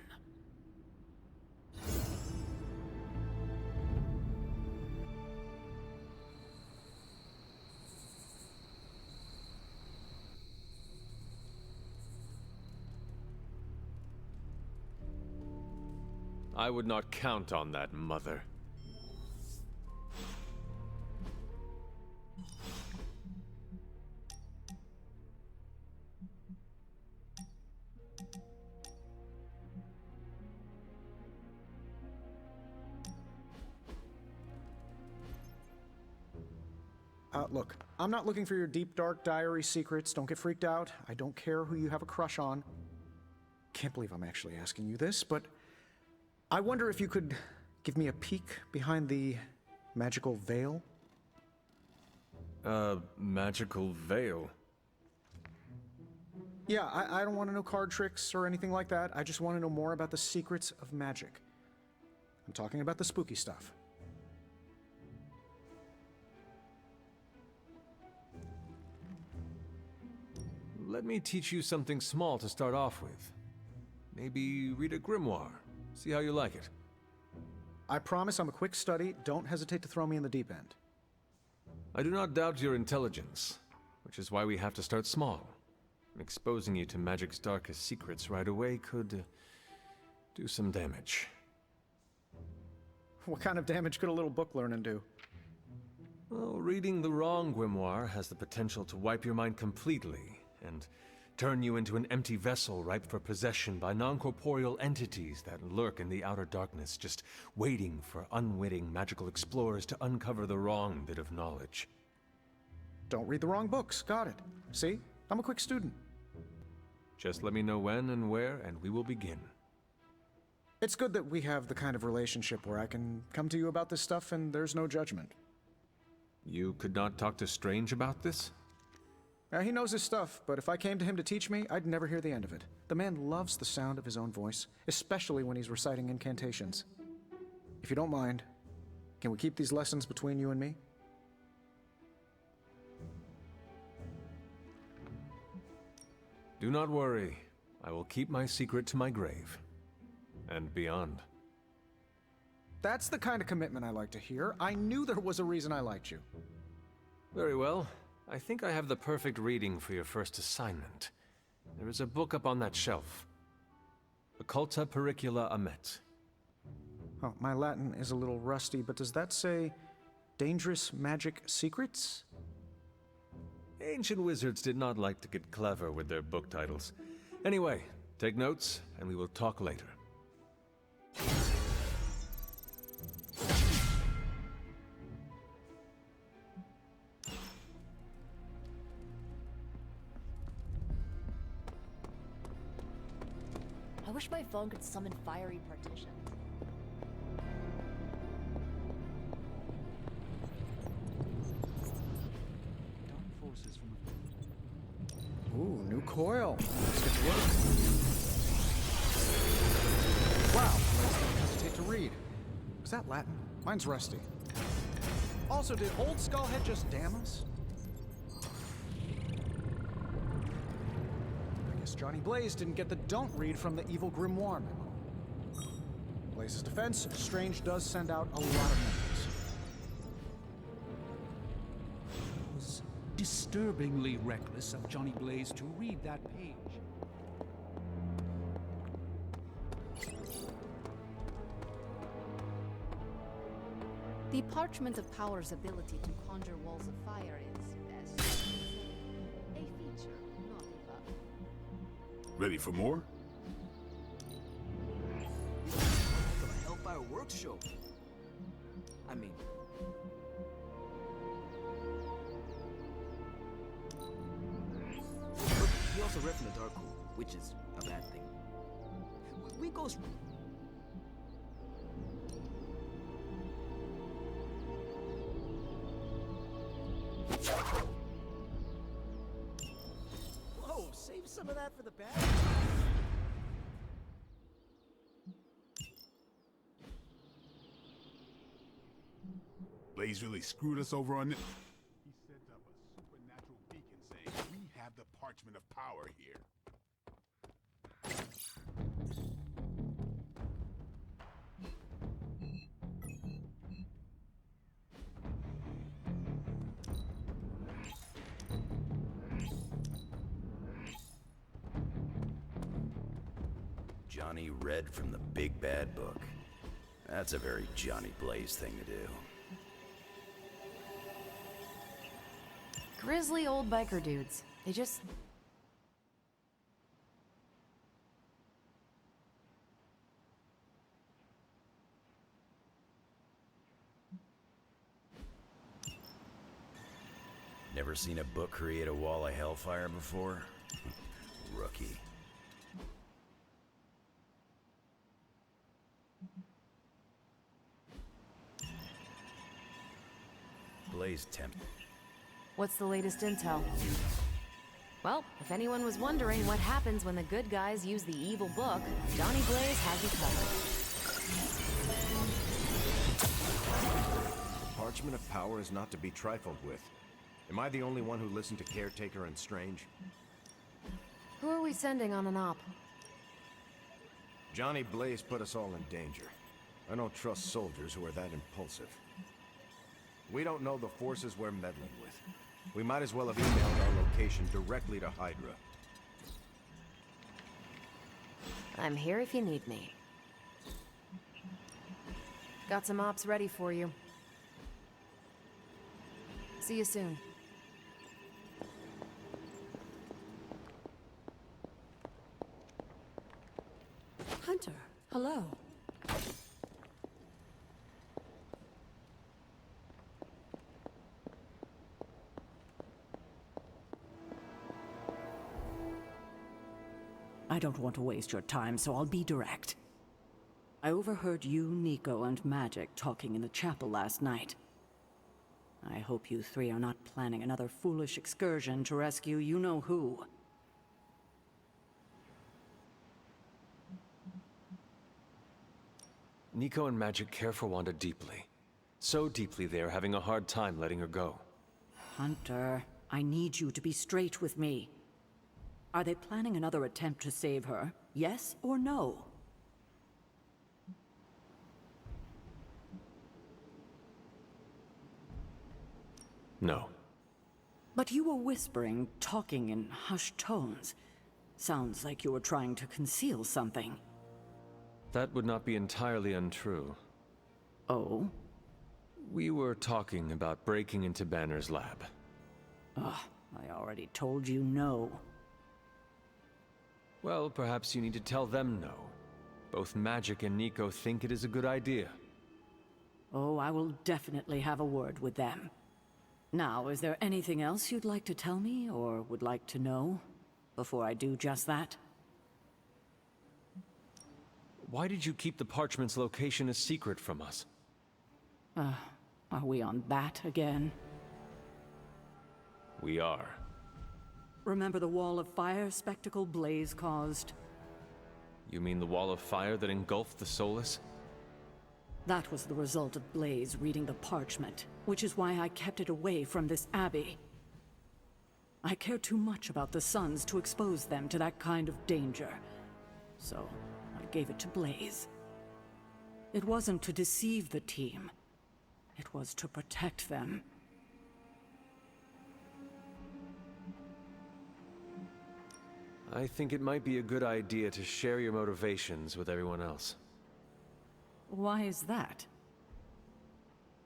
Speaker 3: I would not count on that, Mother.
Speaker 7: Look, I'm not looking for your deep, dark diary secrets. Don't get freaked out. I don't care who you have a crush on. Can't believe I'm actually asking you this, but I wonder if you could give me a peek behind the magical veil?
Speaker 3: Magical veil?
Speaker 7: Yeah, I don't want to know card tricks or anything like that. I just want to know more about the secrets of magic. I'm talking about the spooky stuff.
Speaker 3: Let me teach you something small to start off with. Maybe read a grimoire. See how you like it.
Speaker 7: I promise I'm a quick study. Don't hesitate to throw me in the deep end.
Speaker 3: I do not doubt your intelligence, which is why we have to start small. Exposing you to magic's darkest secrets right away could do some damage.
Speaker 7: What kind of damage could a little book learning do?
Speaker 3: Well, reading the wrong grimoire has the potential to wipe your mind completely and turn you into an empty vessel ripe for possession by non-corporeal entities that lurk in the outer darkness, just waiting for unwitting magical explorers to uncover the wrong bit of knowledge.
Speaker 7: Don't read the wrong books. Got it. See? I'm a quick student.
Speaker 3: Just let me know when and where, and we will begin.
Speaker 7: It's good that we have the kind of relationship where I can come to you about this stuff and there's no judgment.
Speaker 3: You could not talk to Strange about this?
Speaker 7: He knows his stuff, but if I came to him to teach me, I'd never hear the end of it. The man loves the sound of his own voice, especially when he's reciting incantations. If you don't mind, can we keep these lessons between you and me?
Speaker 3: Do not worry. I will keep my secret to my grave. And beyond.
Speaker 7: That's the kind of commitment I like to hear. I knew there was a reason I liked you.
Speaker 3: Very well. I think I have the perfect reading for your first assignment. There is a book up on that shelf. Occulta Pericula Amet.
Speaker 7: Oh, my Latin is a little rusty, but does that say Dangerous Magic Secrets?
Speaker 3: Ancient wizards did not like to get clever with their book titles. Anyway, take notes, and we will talk later.
Speaker 13: I wish my phone could summon fiery partitions.
Speaker 7: coil. Let's get to work. Wow, I don't hesitate to read. Is that Latin? Mine's rusty. Also, did old Skullhead just damn us? I guess Johnny Blaze didn't get the don't read from the evil grimoire memo. Blaze's defense, Strange does send out a lot of memos.
Speaker 8: It was disturbingly reckless of Johnny Blaze to read that page.
Speaker 15: The Parchment of Power's ability to conjure walls of fire is, as you say, a feature, not a bug.
Speaker 5: Ready for more?
Speaker 14: For the Hellfire Works show. I mean... But he also read from the Dark Hole, which is a bad thing. We go...
Speaker 10: Whoa, save some of that for the bad.
Speaker 5: Blaze really screwed us over on this. He sent up a supernatural beacon saying we have the Parchment of Power here.
Speaker 2: Johnny read from the Big Bad Book. That's a very Johnny Blaze thing to do.
Speaker 4: Grizzly old biker dudes. They just...
Speaker 2: Never seen a book create a wall of hellfire before? Rookie. Blaze temp.
Speaker 4: What's the latest intel? Well, if anyone was wondering what happens when the good guys use the evil book, Johnny Blaze has you covered.
Speaker 16: The Parchment of Power is not to be trifled with. Am I the only one who listened to Caretaker and Strange?
Speaker 4: Who are we sending on an op?
Speaker 16: Johnny Blaze put us all in danger. I don't trust soldiers who are that impulsive. We don't know the forces we're meddling with. We might as well have emailed our location directly to Hydra.
Speaker 4: I'm here if you need me. Got some ops ready for you. See you soon.
Speaker 12: Hunter, hello. I don't want to waste your time, so I'll be direct. I overheard you, Nico, and Magic talking in the chapel last night. I hope you three are not planning another foolish excursion to rescue you-know-who.
Speaker 3: Nico and Magic care for Wanda deeply. So deeply they are having a hard time letting her go.
Speaker 12: Hunter, I need you to be straight with me. Are they planning another attempt to save her? Yes or no?
Speaker 3: No.
Speaker 12: But you were whispering, talking in hushed tones. Sounds like you were trying to conceal something.
Speaker 3: That would not be entirely untrue.
Speaker 12: Oh?
Speaker 3: We were talking about breaking into Banner's lab.
Speaker 12: Ugh, I already told you no.
Speaker 3: Well, perhaps you need to tell them no. Both Magic and Nico think it is a good idea.
Speaker 12: Oh, I will definitely have a word with them. Now, is there anything else you'd like to tell me, or would like to know, before I do just that?
Speaker 3: Why did you keep the Parchment's location a secret from us?
Speaker 12: Are we on that again?
Speaker 3: We are.
Speaker 12: Remember the wall of fire spectacle Blaze caused?
Speaker 3: You mean the wall of fire that engulfed the Solus?
Speaker 12: That was the result of Blaze reading the parchment, which is why I kept it away from this abbey. I care too much about the Sons to expose them to that kind of danger, so I gave it to Blaze. It wasn't to deceive the team. It was to protect them.
Speaker 3: I think it might be a good idea to share your motivations with everyone else.
Speaker 12: Why is that?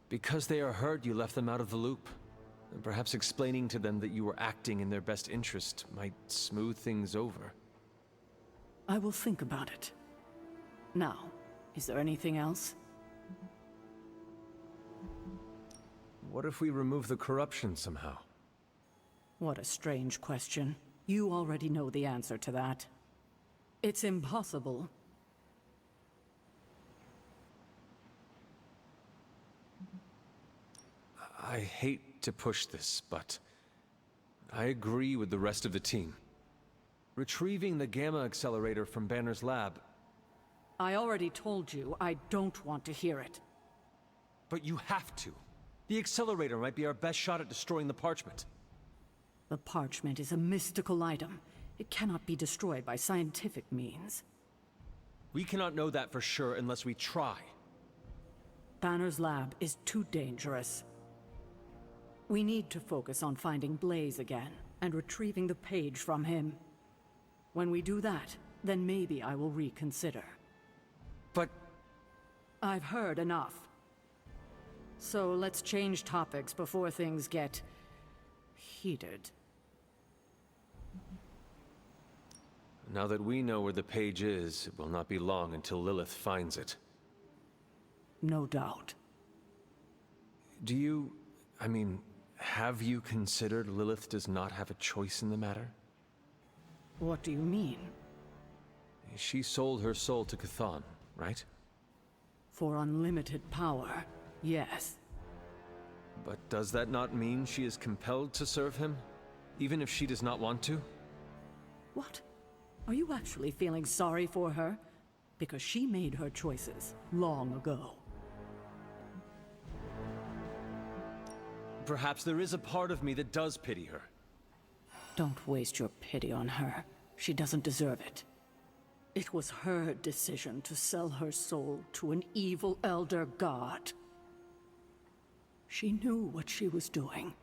Speaker 3: Because they are hurt you left them out of the loop. And perhaps explaining to them that you were acting in their best interest might smooth things over.
Speaker 12: I will think about it. Now, is there anything else?
Speaker 3: What if we remove the corruption somehow?
Speaker 12: What a strange question. You already know the answer to that. It's impossible.
Speaker 3: I hate to push this, but I agree with the rest of the team. Retrieving the Gamma Accelerator from Banner's lab...
Speaker 12: I already told you I don't want to hear it.
Speaker 3: But you have to. The Accelerator might be our best shot at destroying the parchment.
Speaker 12: The parchment is a mystical item. It cannot be destroyed by scientific means.
Speaker 3: We cannot know that for sure unless we try.
Speaker 12: Banner's lab is too dangerous. We need to focus on finding Blaze again, and retrieving the page from him. When we do that, then maybe I will reconsider.
Speaker 3: But...
Speaker 12: I've heard enough. So let's change topics before things get... heated.
Speaker 3: Now that we know where the page is, it will not be long until Lilith finds it.
Speaker 12: No doubt.
Speaker 3: Do you... have you considered Lilith does not have a choice in the matter?
Speaker 12: What do you mean?
Speaker 3: She sold her soul to Chthon, right?
Speaker 12: For unlimited power, yes.
Speaker 3: But does that not mean she is compelled to serve him, even if she does not want to?
Speaker 12: What? Are you actually feeling sorry for her? Because she made her choices long ago.
Speaker 3: Perhaps there is a part of me that does pity her.
Speaker 12: Don't waste your pity on her. She doesn't deserve it. It was her decision to sell her soul to an evil elder god. She knew what she was doing.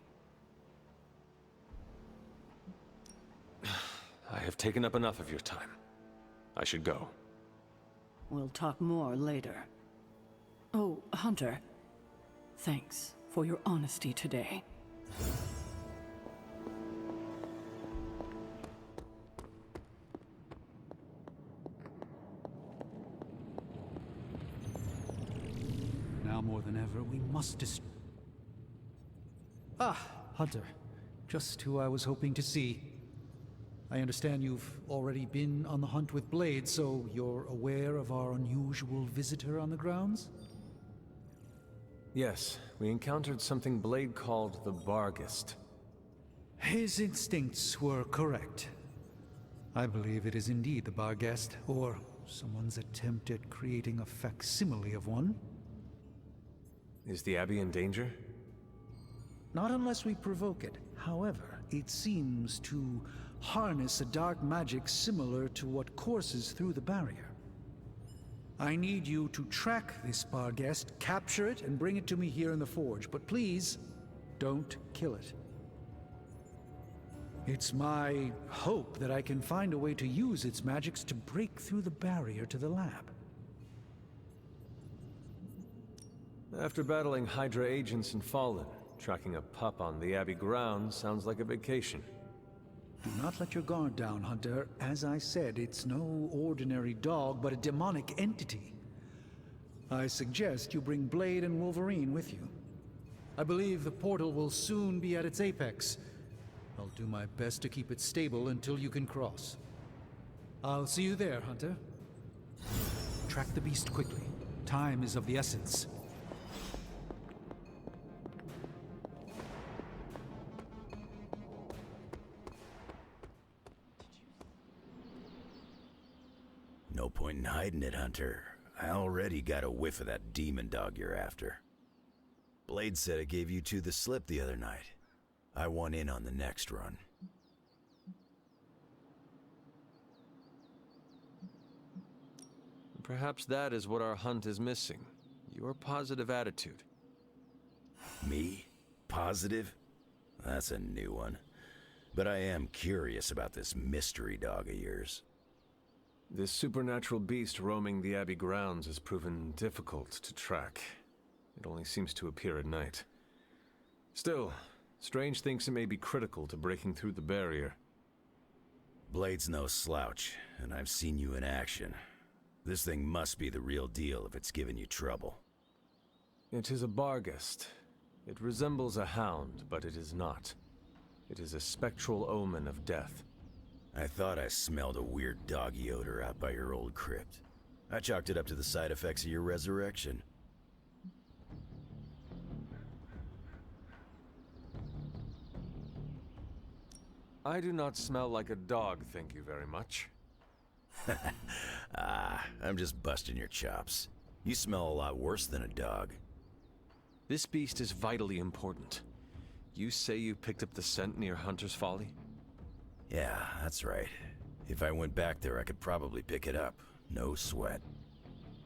Speaker 3: I have taken up enough of your time. I should go.
Speaker 12: We'll talk more later. Oh, Hunter. Thanks for your honesty today.
Speaker 8: Now more than ever, we must Ah, Hunter. Just who I was hoping to see. I understand you've already been on the hunt with Blade, so you're aware of our unusual visitor on the grounds?
Speaker 3: Yes, we encountered something Blade called the Barghest.
Speaker 8: His instincts were correct. I believe it is indeed the Barghest, or someone's attempt at creating a facsimile of one.
Speaker 3: Is the Abbey in danger?
Speaker 8: Not unless we provoke it. However, it seems to harness a dark magic similar to what courses through the barrier. I need you to track this Barghest, capture it, and bring it to me here in the forge. But please, don't kill it. It's my hope that I can find a way to use its magics to break through the barrier to the lab.
Speaker 3: After battling Hydra agents and Fallen, tracking a pup on the Abbey grounds sounds like a vacation.
Speaker 8: Do not let your guard down, Hunter. As I said, it's no ordinary dog, but a demonic entity. I suggest you bring Blade and Wolverine with you. I believe the portal will soon be at its apex. I'll do my best to keep it stable until you can cross. I'll see you there, Hunter. Track the beast quickly. Time is of the essence.
Speaker 2: No point in hiding it, Hunter. I already got a whiff of that demon dog you're after. Blade said it gave you two the slip the other night. I want in on the next run.
Speaker 3: Perhaps that is what our hunt is missing. Your positive attitude.
Speaker 2: Me? Positive? That's a new one. But I am curious about this mystery dog of yours.
Speaker 3: This supernatural beast roaming the Abbey grounds has proven difficult to track. It only seems to appear at night. Still, Strange thinks it may be critical to breaking through the barrier.
Speaker 2: Blade's no slouch, and I've seen you in action. This thing must be the real deal if it's giving you trouble.
Speaker 3: It is a Barghest. It resembles a hound, but it is not. It is a spectral omen of death.
Speaker 2: I thought I smelled a weird doggy odor out by your old crypt. I chalked it up to the side effects of your resurrection.
Speaker 3: I do not smell like a dog, thank you very much.
Speaker 2: I'm just busting your chops. You smell a lot worse than a dog.
Speaker 3: This beast is vitally important. You say you picked up the scent near Hunter's Folly?
Speaker 2: Yeah, that's right. If I went back there, I could probably pick it up. No sweat.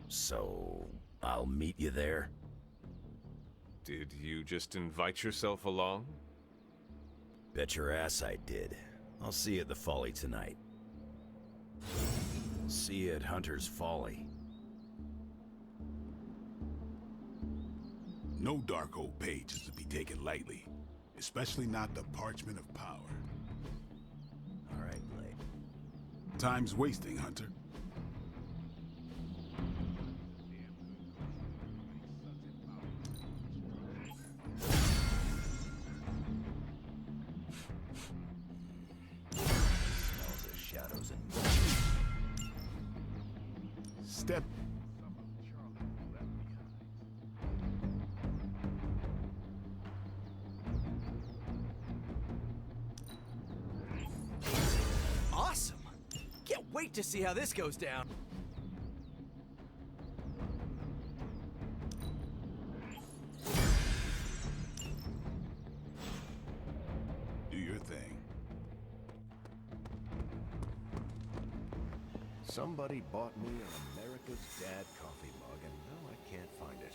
Speaker 2: So, I'll meet you there?
Speaker 3: Did you just invite yourself along?
Speaker 2: Bet your ass I did. I'll see you at the Folly tonight. See you at Hunter's Folly.
Speaker 5: No dark old page is to be taken lightly, especially not the Parchment of Power.
Speaker 2: All right, Blade.
Speaker 5: Time's wasting, Hunter.
Speaker 2: Smells of shadows and
Speaker 5: Step.
Speaker 14: Awesome! Can't wait to see how this goes down.
Speaker 5: Do your thing.
Speaker 16: Somebody bought me an America's Dad coffee mug, and now I can't find it.